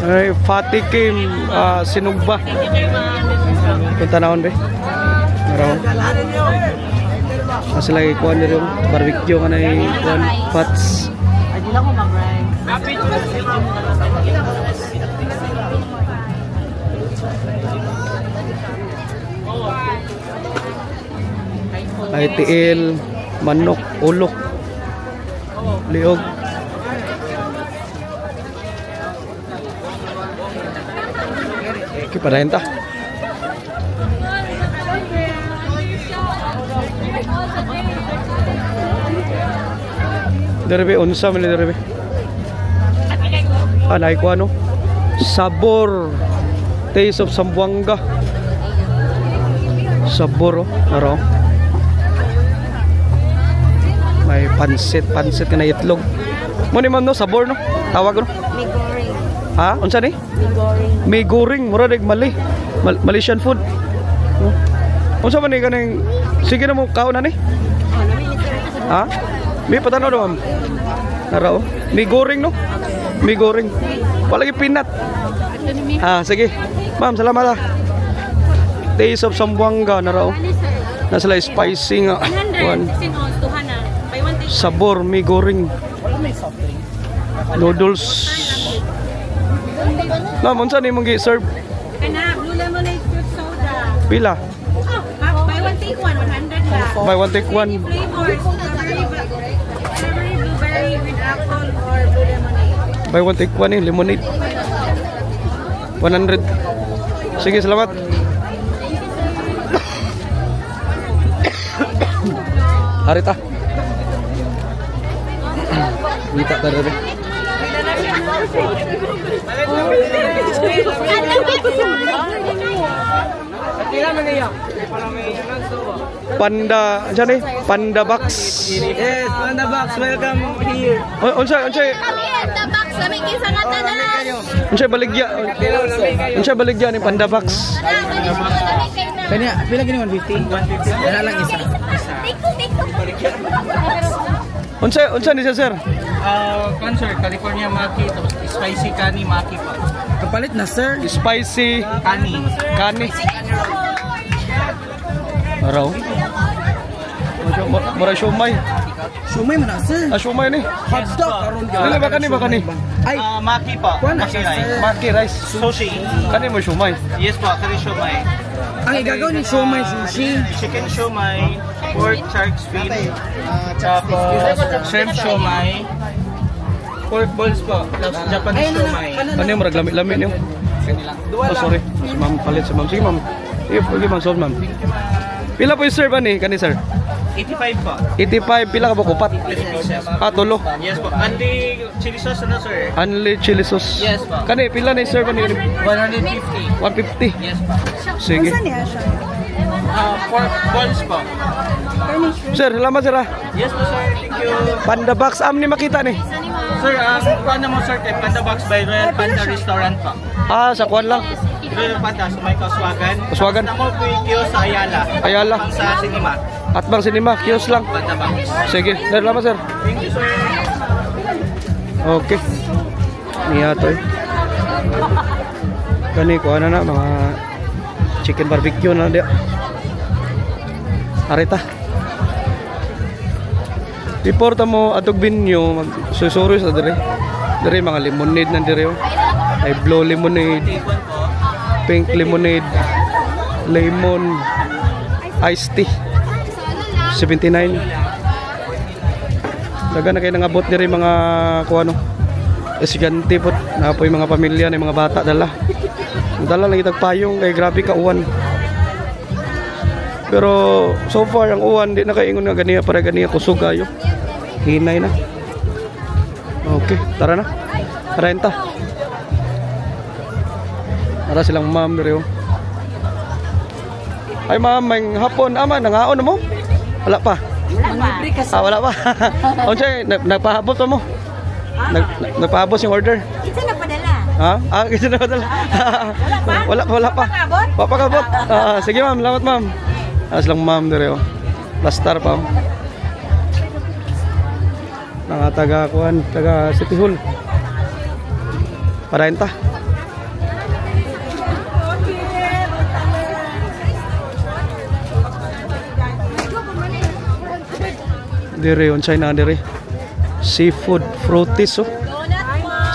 Speaker 1: Ay, Fatih Kim Sinugba. Punta naon be. Maraw. Kasi lagi kuan diri yung barbecue nga nay kuan Fats. ITL, manok, ulok, liog. Okay, padahin ta. Derbe, unsa man derbe. Anay ko ano? Sabor. Taste of Zamboanga. Sabor oh, naro. May pansit ka na itlog. Mo ni ma'am no, sabor no? Tawag no?
Speaker 4: May goring.
Speaker 1: Ha? Unsa ni?
Speaker 4: May goring.
Speaker 1: May goring, mura deg Mali. Malaysian food. No? Unsa man ni kaning sige na mo kaon na ni? Ha? May patanaw do ma'am. Nara oh. May goring no? May goring. Palagi pinat. Ah, sige. Ma'am, salamat ah. Taste of Zamboanga nara oh. Nasa la spicy nga. One. Sabor, may goring. Noodles. Ma'am, unsa ni mong gi-serve?
Speaker 3: Kana, blue lemonade fruit soda.
Speaker 1: Pila?
Speaker 3: Buy one take one, 100 lang.
Speaker 1: Buy one take one.
Speaker 3: Flavors, strawberry, blueberry with apple or blue lemonade.
Speaker 1: Buy one take one eh, lemonade. 100. Sige, salamat. Harita. Kita tadi. Panda, dyan eh, Panda Box.
Speaker 3: Yes, Panda Box, welcome here.
Speaker 1: Unsay,
Speaker 4: Kami the box kami kinsa nga tanan.
Speaker 1: unsay baligya ni Panda Box.
Speaker 3: Kanya, pila gini 150? 150. Wala lang isa.
Speaker 1: Unsa ni siya, sir?
Speaker 3: Sir, California Maki, tapos spicy kani Maki pa. Kapalit na, sir.
Speaker 1: Spicy kani. Araw. Mura siomay.
Speaker 3: Sumay man na, sir.
Speaker 1: Siomay ni.
Speaker 3: Hotdog karon
Speaker 1: Dili ba kani?
Speaker 3: Ay, Maki pa. Maki rice.
Speaker 1: Maki rice.
Speaker 3: Sushi.
Speaker 1: Kani mo siomay.
Speaker 3: Yes po, kani siomay. Ang igagaw ni siomay sushi. Chicken siomay, pork shark fin, tapos shrimp siomay, pork balls po, tapos Japanese siomay.
Speaker 1: Ano yung marag lami niyo? Oh, sorry. Si ma'am palit si ma'am. Sige ma'am. Sige ma'am, solve ma'am. Pila po yung serve ani kani sir?
Speaker 3: 85 po.
Speaker 1: 85 pila ka ba kupat? Tulo.
Speaker 3: Yes po. Only chili sauce na, sir.
Speaker 1: Only chili sauce.
Speaker 3: Yes po.
Speaker 1: Kani pila na yung serve ani?
Speaker 3: 150.
Speaker 1: 150.
Speaker 3: Yes po.
Speaker 1: Sige.
Speaker 3: Pork balls po.
Speaker 1: Sir, salamat sir.
Speaker 3: Yes po, sir. Thank you.
Speaker 1: Panda Box am ni makita ni.
Speaker 3: Sir, paano mo, sir, kay Panda Box by Royal Panda Restaurant po.
Speaker 1: Sa kuan lang.
Speaker 3: Royal Panda, sa may Kaswagan.
Speaker 1: Kaswagan.
Speaker 3: Tapos mo po yung kiosk sa Ayala.
Speaker 1: Ayala.
Speaker 3: Ang sa cinema.
Speaker 1: At bang sinima, kiosk lang.
Speaker 3: Panda Box.
Speaker 1: Sige, salamat sir.
Speaker 3: Thank you, sir.
Speaker 1: Okay. Niya to eh. Kani ko ano na mga chicken barbecue na dia. Arita. Before ta mo atog binyo magsusuro sa dire. Dire mga lemonade na dire. Ay blue lemonade, pink lemonade, lemon, iced tea. 79. Daga na kayo nangabot dire mga kuano. Esigante po na po yung mga pamilya ng mga bata dala. Dala lang itag payong kay grabe ka uwan. Pero so far ang uwan di na kaingon nga ganiya para ganiya kusog kayo. Hinay na. Okay, tara na. Renta. Para silang ma'am dire. Ay ma'am, may hapon ama nangaon mo? Wala pa. Wala pa. Unsay nagpahabot mo? Nagpahabot yung order.
Speaker 4: Kinsa na padala?
Speaker 1: Kinsa na padala? Wala pa. Papakabot. Sige ma'am, salamat ma'am. Silang ma'am dire. Plastar pa. Mga taga City Hall. Parenta. Dire on China dire. Seafood fruities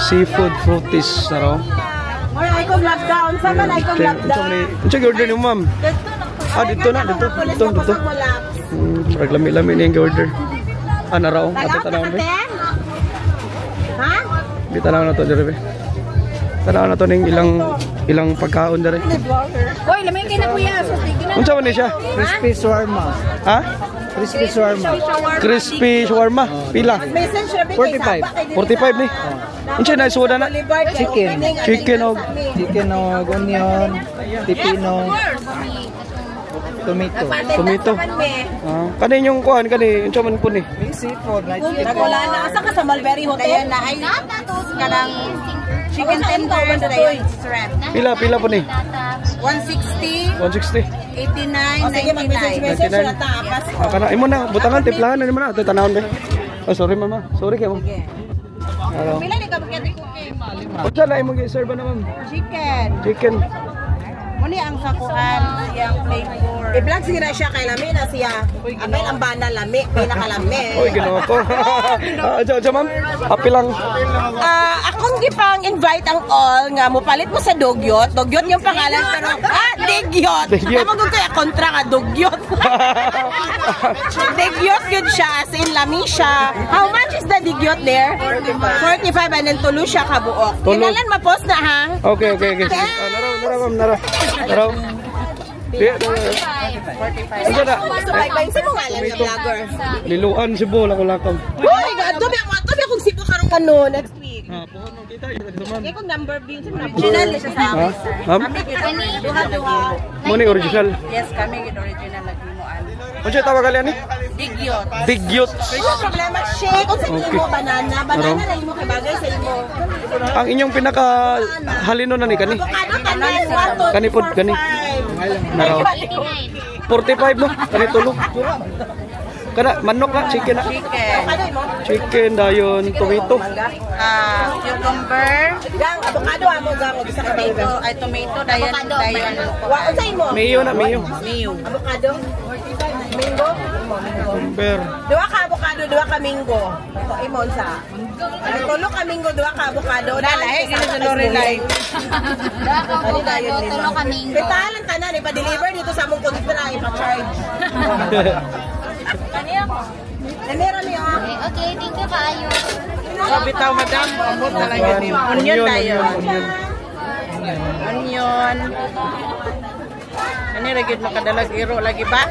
Speaker 1: Seafood fruities na raw.
Speaker 6: Ay ko lockdown. Sama na ko lockdown.
Speaker 1: Unsa order ni ma'am? Dito. Lami-lami ni yung order. Na raw, ato tanaw ni.
Speaker 6: Ha?
Speaker 1: Di tanaw na to dire. Tanaw na to ning ilang pagkaon dire.
Speaker 4: Hoy, lamay kay na kuya.
Speaker 1: Unsa man ni siya?
Speaker 3: Crispy shawarma. Crispy shawarma.
Speaker 1: Crispy shawarma. Pila?
Speaker 3: 45.
Speaker 1: 45 ni. Unsa na soda na? Chicken og
Speaker 3: onion, pipino,
Speaker 1: tomato. Kanin yung kuan kani unsa man po ni?
Speaker 3: seafood.
Speaker 6: Wala na. Asa ka sa Mulberry Hotel? Na ay kanang chicken tender shrimp.
Speaker 1: Pila po ni?
Speaker 6: 160,
Speaker 1: 160.
Speaker 6: 89, 99.
Speaker 1: Kana imo na butangan timplahan na naman ato tanawon be. Sorry mama. Sorry kay mo. Hello.
Speaker 6: Pila ni ka bakit ko kay Ma'am?
Speaker 1: Unsa na imong gi-serve na ma'am? Chicken.
Speaker 6: Muni ang sakuan yang flavor. I-vlog siya siya kay lami na siya. Amen ang bana lami, pinakalami.
Speaker 1: Oy, ginawa ko. Ma'am. Happy lang.
Speaker 6: Akong gipang invite ang all nga mo palit mo sa Dugyot. Dugyot yung pangalan pero Digyot. Amo gud kay kontra nga Dugyot. Digyot gud siya as in lami siya. How much is the Digyot there? 45 and then tulo siya ka buok. Kinalan ma-post na ha.
Speaker 1: Okay. Nara. Di, Ano na?
Speaker 6: Sumaybay sa mga alam ng vlogger.
Speaker 1: Liluan si Bo, lakong-lakong.
Speaker 6: Oh my God, tubi akong sibo karong ano next week.
Speaker 1: Ah, puhon mo kita, yung nagdaman.
Speaker 6: Kaya kung number B, original siya sa
Speaker 1: Ha?
Speaker 6: amin.
Speaker 1: Ma'am?
Speaker 6: Duha-duha.
Speaker 1: Mo ni original.
Speaker 6: Yes, kami gid original naghimuan.
Speaker 1: Ano siya tawag kalian ni?
Speaker 6: Digyot.
Speaker 1: Digyot.
Speaker 6: Oh, problema shake. Kung sa imo banana, banana na imo kay bagay sa imo.
Speaker 1: Ang inyong pinaka halino na ni kani.
Speaker 6: Avocado kanay 1 2
Speaker 1: Kani pod kani. Naraw. 45 no? Kani tulo. Kana manok na, chicken na. Chicken dayon, tomato.
Speaker 6: Cucumber. Gang avocado amo gang og isa ka tomato. Ay tomato dayon dayon. Wa unsay mo?
Speaker 1: Mayo na, mayo.
Speaker 6: Avocado. Mango.
Speaker 1: Cucumber.
Speaker 6: Duha ka avocado, duha ka mango. Imo unsa? Tulo ka mango, duha ka avocado. Dalahe gid sa Lorelai.
Speaker 4: Ano dayon tulo kami.
Speaker 6: Petalan tanan ipa-deliver dito sa among kontra ipa-charge. Namera mi ah.
Speaker 4: Okay, thank you kaayo.
Speaker 6: Bitaw madam, amot na lang yun. Onion dayon. Onion. Ano lagi makadalag iro lagi ba?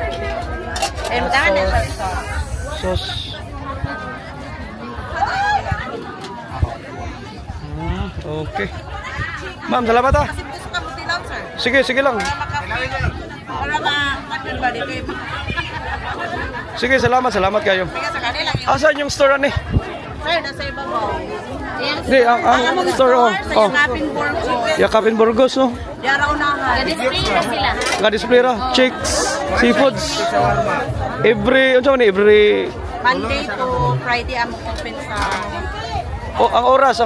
Speaker 1: Sauce. Okay. Ma'am, salamat ah. Sige, sige lang. Sige, salamat kayo. Asan yung store ni?
Speaker 6: Sir, nasa iba mo.
Speaker 1: Di, ang store oh. Oh. Yakapin Burgos no.
Speaker 6: Yara unahan.
Speaker 4: Display na sila.
Speaker 1: Naka-display ra. Chicks, seafoods. Every
Speaker 6: Monday to Friday ang open sa
Speaker 1: oh, ang oras.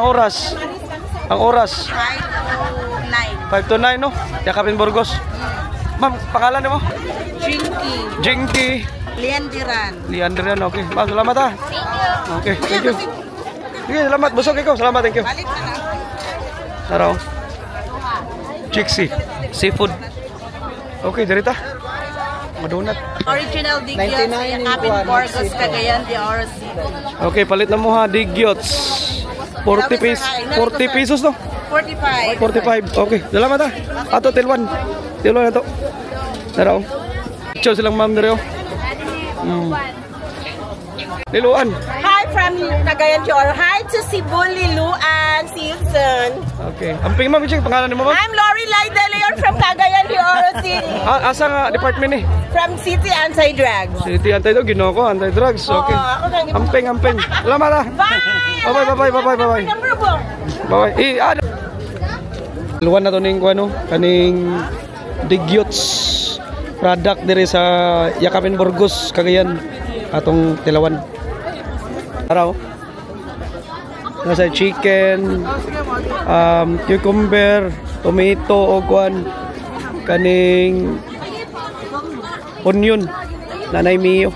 Speaker 6: 5 to 9.
Speaker 1: 5 to 9 no. Yakapin Burgos. Ma'am, pangalan mo? Jinky. Leandrian, okay. Ma'am, salamat ah. Okay, thank you. Sige, salamat. Busog ikaw. Salamat, thank you.
Speaker 6: Balik na lang.
Speaker 1: Taraw. Chixie. Seafood. Okay, dirita. Madonat.
Speaker 6: Original Digyots, Yakapin Burgos, Cagayan de Oro City.
Speaker 1: Okay, palit na mo ha. Digyots. 40 pesos no?
Speaker 6: 45.
Speaker 1: 45. Okay, salamat ah. Ato, tilwan. Tilwan na to. Taraw. Chow silang ma'am nyo. Liluan.
Speaker 6: Hi from Cagayan de Oro. Hi to Cebu, Liluan. See you soon.
Speaker 1: Okay. Amping ma'am, Iching, pangalan mo ma'am?
Speaker 6: I'm Lorelai De Leon from Cagayan de Oro City.
Speaker 1: Asa nga department eh?
Speaker 6: From City Anti-Drugs.
Speaker 1: City anti-dog, ginawa ko, anti-drugs. Okay.
Speaker 6: ako na-
Speaker 1: Amping. Salamat ah. Bye.
Speaker 6: Number po.
Speaker 1: Bye. Luwan na to ning kuano, kaning Digyots product dire sa Yakapin Burgos, Cagayan, atong Tilawan. Araw. Nasa chicken, cucumber, tomato o kuan, kaning onion, nanay miyo.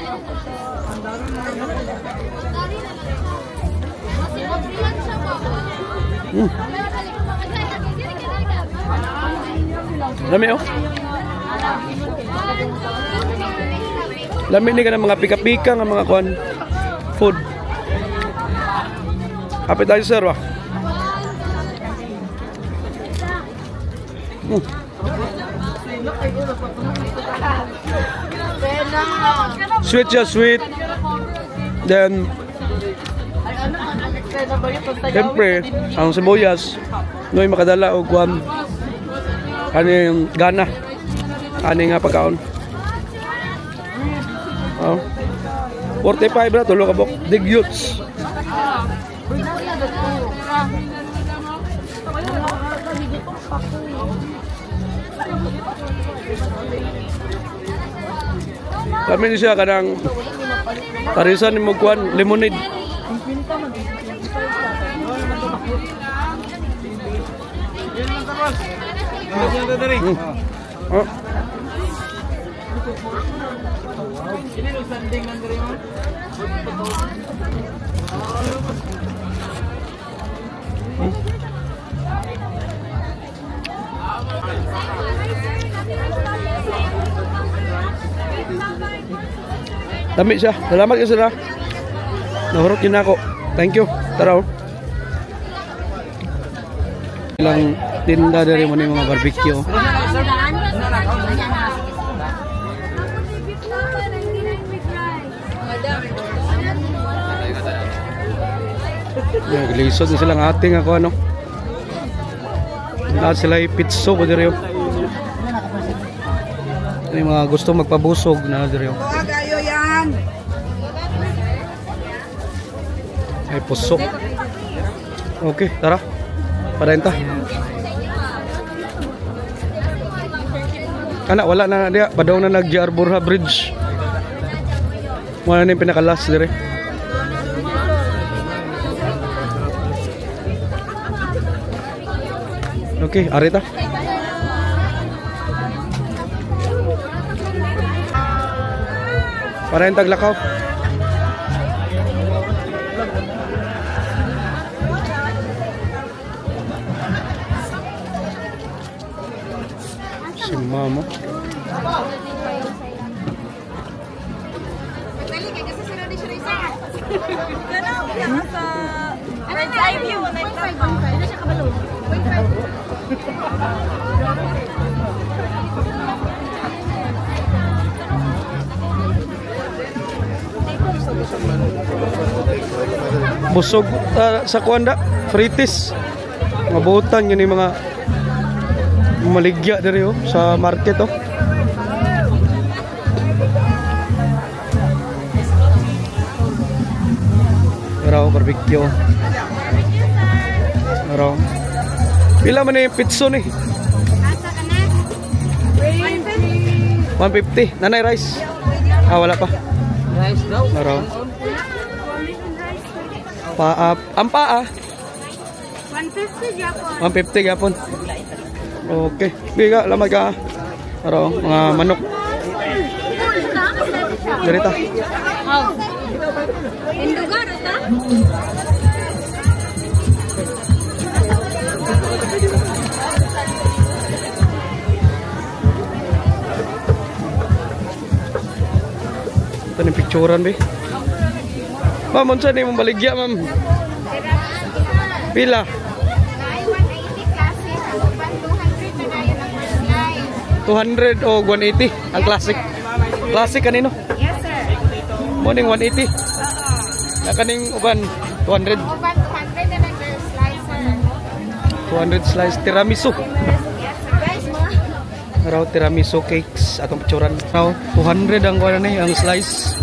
Speaker 1: Lami oh. Lami ni ka ng mga pika-pika ng mga kuan food. Appetizer ba? Sweet siya, sweet. Then siyempre, ang sibuyas noy makadala og kuan kaning gana kaning nga pagkaon. 45 na tulo ka bok Digyots. Kami ni siya kanang parisan ni mo kuan lemonade. Dami siya. Salamat kayo sila. Nahurot yun ako. Thank you. Taraw. Ilang tinda dari mo ni mga barbecue. Naglisod na silang ating ako ano. Lahat sila ipitso ko diri. May mga gusto magpabusog na diri.
Speaker 6: Gayo yan.
Speaker 1: Ay pusok. Okay, tara. Parenta. Kana wala na dia, padaw na nag-Arborha Bridge. Wala na yung pinakalas dire. Okay, arita. Parenta Glakaw. Si mama. Busog sa kuanda, fritis. Mabutan yun yung mga maligya diri oh, sa market oh. Araw barbecue. Araw. Pila man yung pizza ni?
Speaker 4: Asa ka na?
Speaker 1: 150. Nanay rice. Ah wala pa.
Speaker 3: Rice daw.
Speaker 1: Araw. Ang paa.
Speaker 4: 150 Japon.
Speaker 1: 150 gapon. Okay. Biga lamay ka. Araw mga manok. Dirita.
Speaker 4: Oh. Indugar ata?
Speaker 1: Ito yung picturean be. Ma'am, unsa ni mong baligya ma'am? Pila?
Speaker 4: Naay 180 klase. Uban 200 na dayon ang slice.
Speaker 1: 200 o 180 ang classic. Classic kanino?
Speaker 4: Yes sir.
Speaker 1: Morning 180. Na kaning uban 200.
Speaker 4: Uban 200 na nag-slice sir.
Speaker 1: 200 slice tiramisu.
Speaker 4: Yes sir. Guys mo.
Speaker 1: Araw tiramisu cakes atong picturean. Araw 200 ang kuan ni ang slice.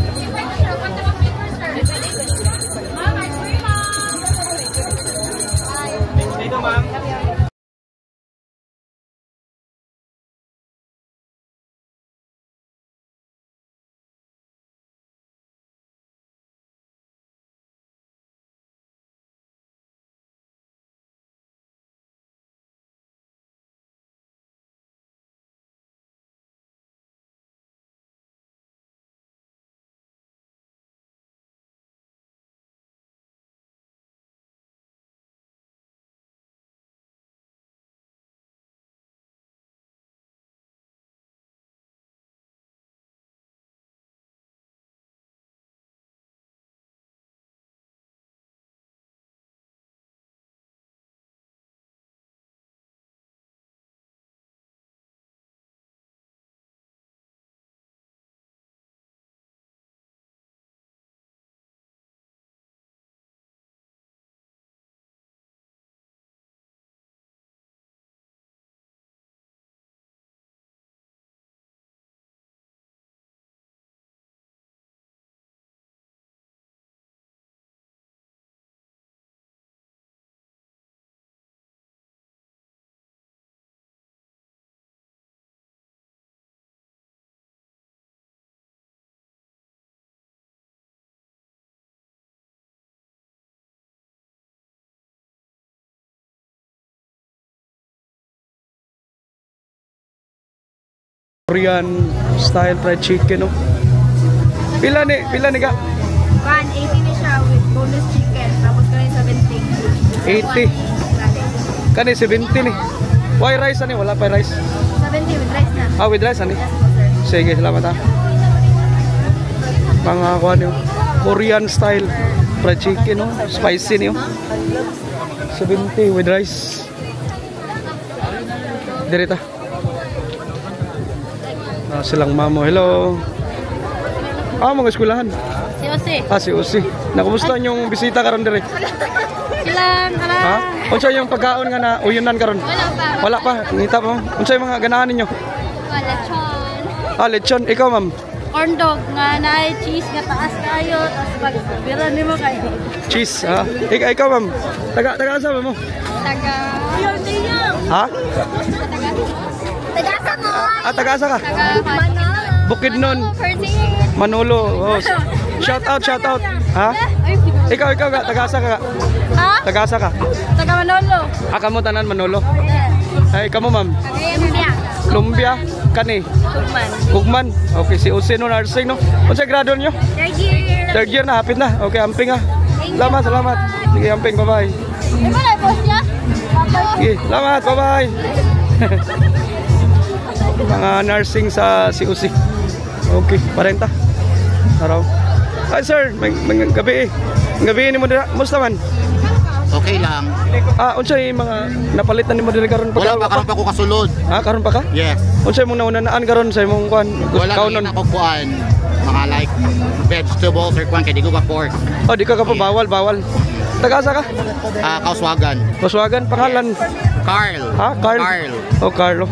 Speaker 1: Korean style fried chicken no. Pila ni ka?
Speaker 4: 180 ni siya with bonus chicken. Tapos kanin 70.
Speaker 1: 80. Kani 70 ni. Why rice ani? Wala pa rice.
Speaker 4: 70 with rice na.
Speaker 1: Ah, with rice ani?
Speaker 4: Yes po sir.
Speaker 1: Sige, salamat ha. Mga kuan yung Korean style fried chicken no, spicy niyo. 70 with rice. Direta. Silang mamo. Hello. Mga eskwelahan.
Speaker 4: Si Jose.
Speaker 1: Si Usi. Nakumusta yung bisita karon dire?
Speaker 4: lang.
Speaker 1: Ha? Unsa yung pagkaon nga na uyunan karon?
Speaker 4: Wala pa.
Speaker 1: Wala pa. Ngita mo. Unsa yung mga ganahan ninyo?
Speaker 4: Wala, chon.
Speaker 1: Ah, lechon. Ikaw, ma'am.
Speaker 4: Corn dog nga na cheese nga taas kayo. Tapos pag-biran mo kayo.
Speaker 1: Cheese, ha? Ikaw, ma'am. Taga asa mo?
Speaker 4: Taga...
Speaker 1: Ha?
Speaker 4: Taga-asa mo.
Speaker 1: Ah, taga asa ka?
Speaker 4: Taga Manolo.
Speaker 1: Bukidnon. Manolo. Oh. Shout out. Ha? Ikaw ka. Taga asa ka?
Speaker 4: Ha?
Speaker 1: Taga asa ka?
Speaker 4: Taga Manolo.
Speaker 1: Ah, kamo tanan Manolo. Ay, kamo, ma'am.
Speaker 4: Taga
Speaker 1: Lumbia. Kani? Kugman. Okay, si Usino nursing, no? Unsa grado nyo? Third year na, hapit na. Okay, amping ha. Salamat. Sige, amping, bye-bye.
Speaker 4: Di ba na boss niya?
Speaker 1: Sige, salamat, bye-bye. Mga nursing sa si Usi. Okay, 40. Araw. Ay, sir, may gabi eh. Gabi ni mo dira. Musta man?
Speaker 7: Okay lang.
Speaker 1: Ah, unsay mga napalitan nimo diri karon
Speaker 7: Wala pa karon pa ko kasulod.
Speaker 1: Ha, karon pa ka?
Speaker 7: Yes.
Speaker 1: Unsay mong naunanaan karon sa imong kuan?
Speaker 7: Wala
Speaker 1: Kaunon.
Speaker 7: na ko kuan. Mga like vegetables or kuan kay di ko ka pork.
Speaker 1: Oh, di ka pa bawal. Taga-asa ka?
Speaker 7: Kauswagan.
Speaker 1: Kaswagan pangalan.
Speaker 7: Carl.
Speaker 1: Ha, Carl?
Speaker 7: Carl.
Speaker 1: Oh, Carlo.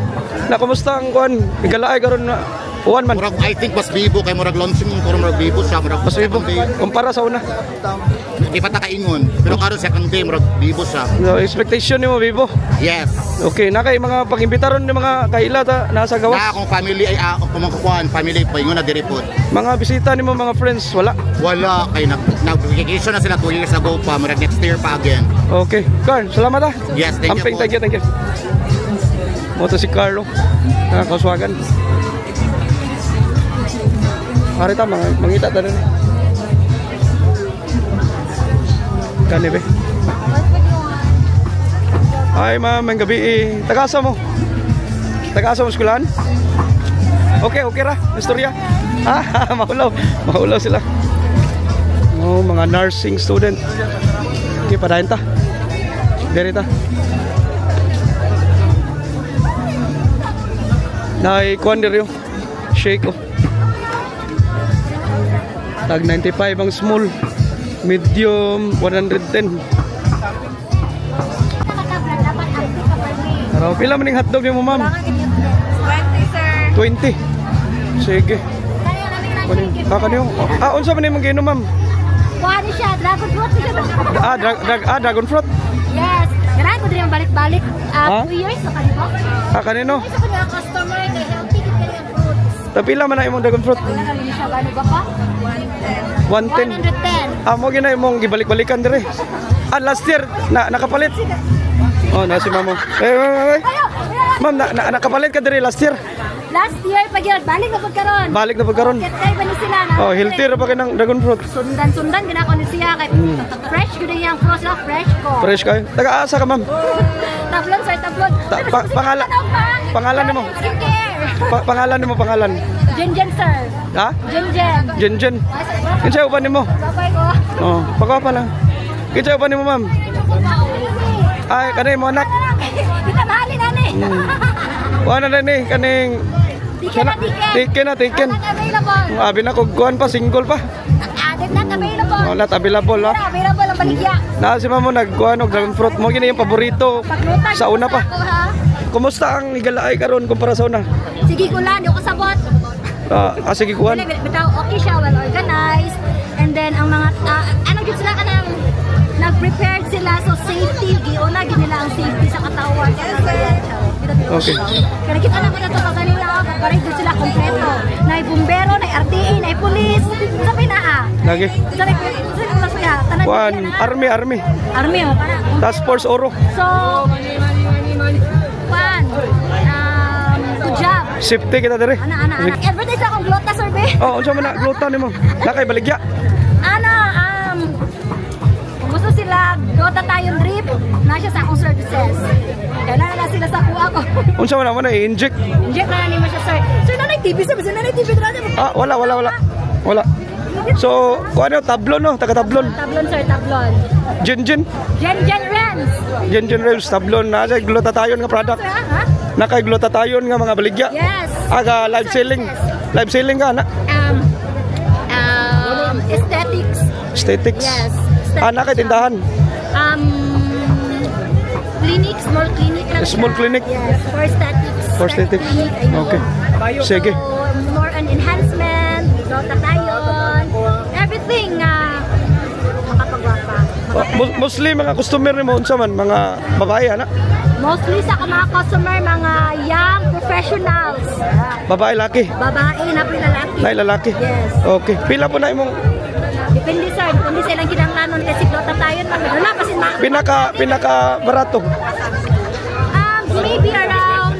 Speaker 1: Na kumusta ang kuan? Igalaay karon na uwan man.
Speaker 7: Murag I think mas bibo kay murag launching pero murag bibo siya murag
Speaker 1: Mas bibo kumpara sa una.
Speaker 7: Di pa ta kaingon. Pero karon second day murag bibo siya.
Speaker 1: No, expectation nimo bibo.
Speaker 7: Yes.
Speaker 1: Okay, na kay mga pag-imbitaron ni mga kaila ta nasa
Speaker 7: Na
Speaker 1: gawas.
Speaker 7: akong family ay kung kuan family pa ingon na diri pod.
Speaker 1: Mga bisita nimo mga friends wala.
Speaker 7: Wala kay nag-vacation na sila 2 years ago pa murag next year pa again.
Speaker 1: Okay. Carl, salamat ha.
Speaker 7: Yes, thank
Speaker 1: Amping,
Speaker 7: you.
Speaker 1: thank you. Moto si Carlo. Kaswagan. Harita mangita ta rin. Kani be. Ay ma'am, ang gabi eh. Tagasa mo skulahan? Okay ra, istorya. Ah, mahulaw sila. Oh, mga nursing student. Okay, padayon ta. Dere ta. Nay, kuan diri yo. Shake oh. Tag 95 ang small. Medium 110. Araw, pila man ning hotdog mo, ma'am?
Speaker 4: 20, sir.
Speaker 1: 20. Sige. Kakaniyo. Ah, unsa man imong giinom, ma'am?
Speaker 4: Kuha siya, dragon fruit siya.
Speaker 1: Dragon fruit.
Speaker 4: Yes. Ganaan ko din yung balik-balik.
Speaker 1: Ha?
Speaker 4: 2 years na kanino.
Speaker 1: Ah, kanino?
Speaker 4: Isa ko na customer na healthy ka na yung fruits.
Speaker 1: Tapila man na imong dragon fruit?
Speaker 4: Wala kami siya, gano ba pa?
Speaker 1: 110.
Speaker 4: 110.
Speaker 1: Ah, mo gina imong gibalik-balikan dire. Ah, last year nakapalit. Oh, na si mamo. Ma'am, nakapalit ka dire last year.
Speaker 4: Last year, pag yun, balik na pagkaroon.
Speaker 1: Balik na pagkaroon.
Speaker 4: Kaya ba ni sila na?
Speaker 1: Oh, healthy ra pa kay ng dragon fruit.
Speaker 4: Sundan, ginako ni siya. Kay fresh ko na yung fruits na fresh ko.
Speaker 1: Fresh kayo. Taga-asa ka, ma'am?
Speaker 4: Tablon, sir, tablon.
Speaker 1: Pangalan nimo?
Speaker 4: Skincare.
Speaker 1: Pangalan.
Speaker 4: Jenjen, sir.
Speaker 1: Ha?
Speaker 4: Jenjen.
Speaker 1: Jen. Kinsa uban nimo?
Speaker 4: Babay ko.
Speaker 1: Oh, pagkapa lang. Kinsa uban nimo, ma'am? Ay, kanay mo anak.
Speaker 4: Kita mahalin, ani.
Speaker 1: Wala na ni kaning tiken.
Speaker 4: Available.
Speaker 1: Abi na kog kuan pa single pa.
Speaker 4: Added not available.
Speaker 1: Not available ha.
Speaker 4: Available ang baligya.
Speaker 1: Na si mamo nagkuan og dragon fruit mo gini yung paborito sa una pa. Kumusta ang igalaay karon kumpara sa una?
Speaker 4: Sige ko lang, yung kasabot.
Speaker 1: Sige kuan.
Speaker 4: Bitaw, okay siya, well organized. And then ang mga ano gyud sila kanang nag-prepared sila so safety giuna gid nila ang safety sa katawan.
Speaker 1: Okay.
Speaker 4: Kaya kita na ko na to kanila, pare gyud sila kompleto. Nay bumbero, nay RTA, nay pulis, sa pinaa.
Speaker 1: Lagi.
Speaker 4: Sa pinaa, tanan.
Speaker 1: Kuan, army.
Speaker 4: Army mo para.
Speaker 1: Task Force Oro.
Speaker 4: So, kuan, good job.
Speaker 1: Safety kita dire.
Speaker 4: Ana. Everyday sa akong glota survey.
Speaker 1: Oh, unsa man na gluta nimo? Nakay baligya.
Speaker 4: Kung gusto sila, glota tayong drip, na siya sa akong services. Kailangan na sila sa kuha ko.
Speaker 1: Unsa man na i-inject?
Speaker 4: Inject na nimo siya, sir. Sir, nanay TV, sir. Nanay TV.
Speaker 1: Wala. So, kuan tablon no, taga tablon.
Speaker 4: Tablon, sir, tablon.
Speaker 1: Jenjen
Speaker 4: Rens.
Speaker 1: tablon na sa glutathione nga product.
Speaker 4: Sir, ha?
Speaker 1: Nakay glutathione nga mga baligya.
Speaker 4: Yes.
Speaker 1: Aga live selling. Live selling ka na.
Speaker 4: Aesthetics.
Speaker 1: Aesthetics.
Speaker 4: Yes.
Speaker 1: Nakay tindahan.
Speaker 4: clinic, small clinic lang.
Speaker 1: Small
Speaker 4: siya.
Speaker 1: clinic?
Speaker 4: Yes, for aesthetics.
Speaker 1: For aesthetic.
Speaker 4: Clinic, I know.
Speaker 1: Okay. Sige.
Speaker 4: So, more on enhancement, glutathione, everything makapagwapa.
Speaker 1: Mostly mga customer ni mo unsa man mga babae ana?
Speaker 4: Mostly sa mga customer, mga young professionals.
Speaker 1: Babae laki.
Speaker 4: Babae na po lalaki.
Speaker 1: Nay lalaki.
Speaker 4: Yes.
Speaker 1: Okay. Pila po na imong
Speaker 4: Depende sir, depende sa ilang kinanglanon kasi glutathione wala kasi
Speaker 1: pinaka barato.
Speaker 4: Maybe around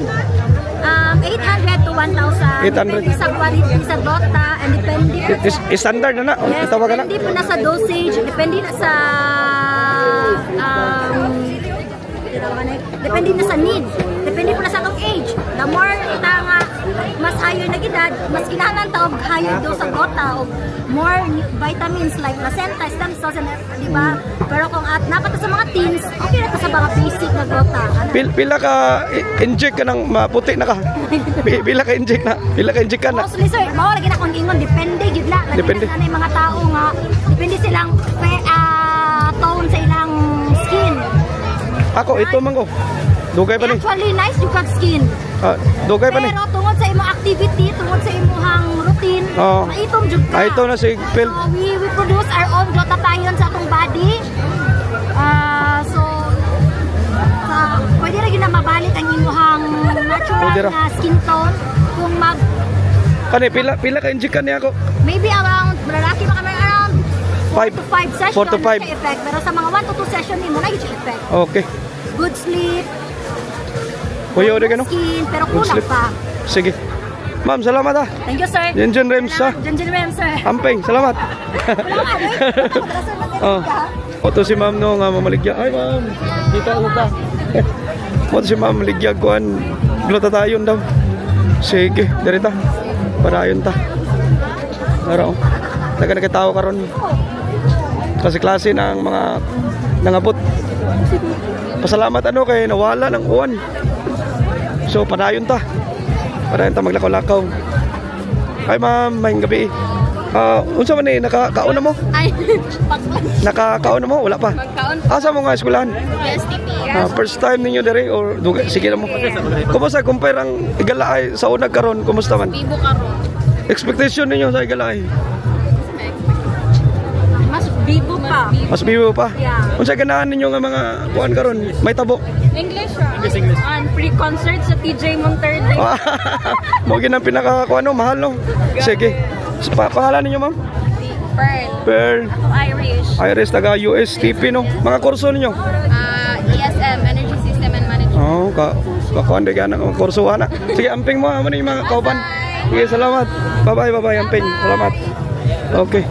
Speaker 4: 800 to 1,000.
Speaker 1: 800.
Speaker 4: Depende sa quality sa gluta and depende
Speaker 1: Standard na na.
Speaker 4: yes,
Speaker 1: Tawagan na.
Speaker 4: depende po na sa dosage, depende na sa depende na sa need. Depende po na sa atong age. The more nga mas higher na edad, mas kinahanglan ta og higher dose sa gluta og more vitamins like placenta, stem cells, and di ba? Pero kung napat sa mga teens, okay na to sa mga basic na gluta.
Speaker 1: Pila ka inject ka ng maputi na ka. Pila ka inject na. Pila ka inject ka na.
Speaker 4: Mostly sir, mao lagi na kung ingon depende gid la.
Speaker 1: Depende.
Speaker 4: Ano yung mga tao nga depende silang tone sa ilang skin.
Speaker 1: Ako ito man ko. Dugay pa ni.
Speaker 4: Actually nice yung kag skin.
Speaker 1: Dugay pa ni.
Speaker 4: Pero tungod sa imong activity, tungod sa imong routine, maitom jud ka.
Speaker 1: Ito na si Phil.
Speaker 4: So we produce our own glutathione sa atong body. Pwede ra gyud na mabalik ang imong natural na skin tone kung
Speaker 1: Kani pila ka inject niya ako?
Speaker 4: maybe around lalaki ba kami around 4 to 5 sessions
Speaker 1: 4 to 5
Speaker 4: effect, pero sa mga 1 to 2 session nimo na gyud effect.
Speaker 1: Okay.
Speaker 4: Good sleep.
Speaker 1: Kuya ode gano?
Speaker 4: Skin, pero
Speaker 1: Good
Speaker 4: kulang
Speaker 1: sleep.
Speaker 4: pa.
Speaker 1: Sige. Ma'am, salamat ah.
Speaker 4: Thank you sir.
Speaker 1: Jenjen Rems ha.
Speaker 4: Jenjen Rems sir.
Speaker 1: Ampeng, salamat. Oto si ma'am no nga mamaligya. Ay ma'am. Dito ako ka. Oto si ma'am maligya kuan glutathione daw. Sige, dirita. Padayon ta. Naro. Taga nakitaw karon. Kasi klase ng mga nangabot. Pasalamat ano kay nawala ng uwan. So padayon ta. Padayon ta maglakaw-lakaw. Ay ma'am, maayong gabi. Unsa man ni nakakaon na mo?
Speaker 4: Ay,
Speaker 1: Nakakaon na mo? Wala pa. Asa mo nga eskwelahan?
Speaker 4: STP.
Speaker 1: First time ninyo diri or sige na mo. Kumusta compare ang Igalaay sa unag karon? Kumusta man?
Speaker 4: Bibo karon.
Speaker 1: Expectation ninyo sa Igalaay?
Speaker 4: Mas bibo pa.
Speaker 1: Mas bibo pa?
Speaker 4: Yeah.
Speaker 1: Unsa ganahan ninyo nga mga kuan karon? May tabo.
Speaker 4: English and free concert sa TJ Monterde.
Speaker 1: Mo ginang pinaka kuan no, mahal no. Sige. Pangalan ninyo ma'am?
Speaker 4: Pearl.
Speaker 1: Pearl.
Speaker 4: Irish.
Speaker 1: Iris taga USTP no. Mga kurso ninyo?
Speaker 4: ESM, Energy System and Management.
Speaker 1: Kakuan de gana ang kurso ana. Sige, amping mo amo ni mga kauban. Sige, salamat. Bye-bye, amping. Salamat. Okay.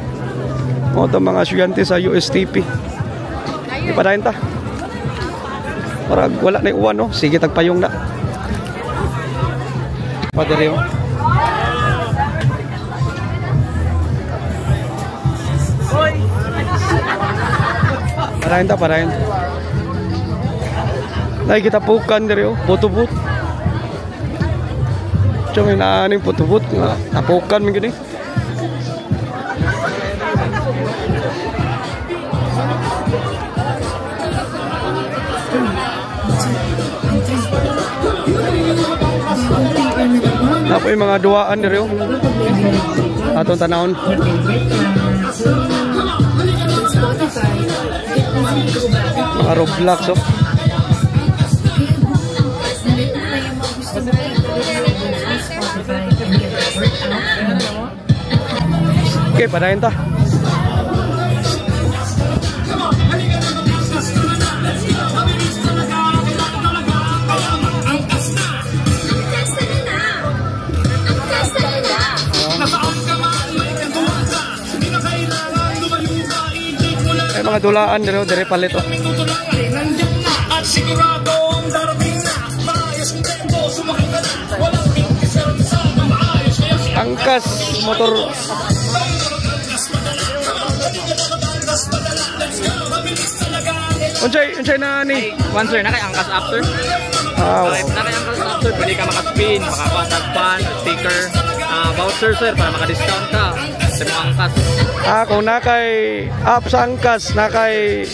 Speaker 1: Mo to mga estudyante sa USTP. Ipadayon ta. Para wala na uwan no. Sige, tagpayong na. Padre. Parahin. Nay kita pukan diri oh, putubut. Cuma naaning putubut nga tapukan man gini. Napo yung mga duaan diri oh. Atong tanawon. Mga Roblox oh. Okay, padayon ta. Ay mga dulaan dire palit oh. Angkas motor. Unsay na ni?
Speaker 5: One sir, nakay angkas after.
Speaker 1: Wow.
Speaker 5: Nakay angkas after, pwede ka maka-spin, maka-contact pan, sticker, about voucher sir para maka-discount ka sa mga angkas.
Speaker 1: Kung nakay up sa angkas, nakay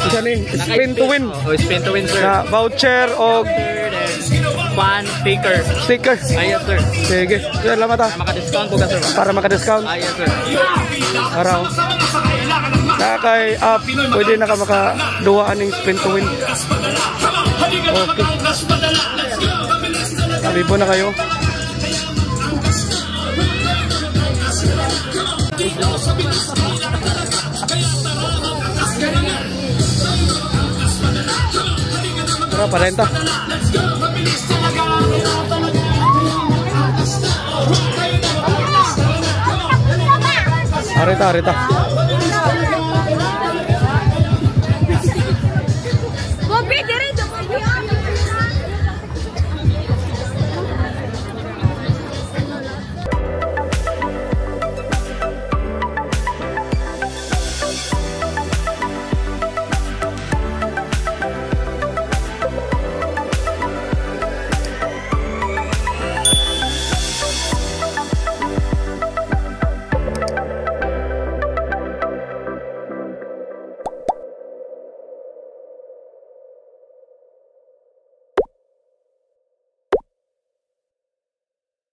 Speaker 1: isa ni spin to win.
Speaker 5: Oh, spin to win sir.
Speaker 1: Na voucher o
Speaker 5: Fan sticker.
Speaker 1: sticker.
Speaker 5: Yes sir.
Speaker 1: Sige. Salamat
Speaker 5: Para maka-discount po ka sir.
Speaker 1: Para maka-discount.
Speaker 5: Yes sir.
Speaker 1: Araw. Nakay up, pwede na ka makaduwaan ng spin to win. Okay. Sabi po na kayo. Tara, parenta. Arita.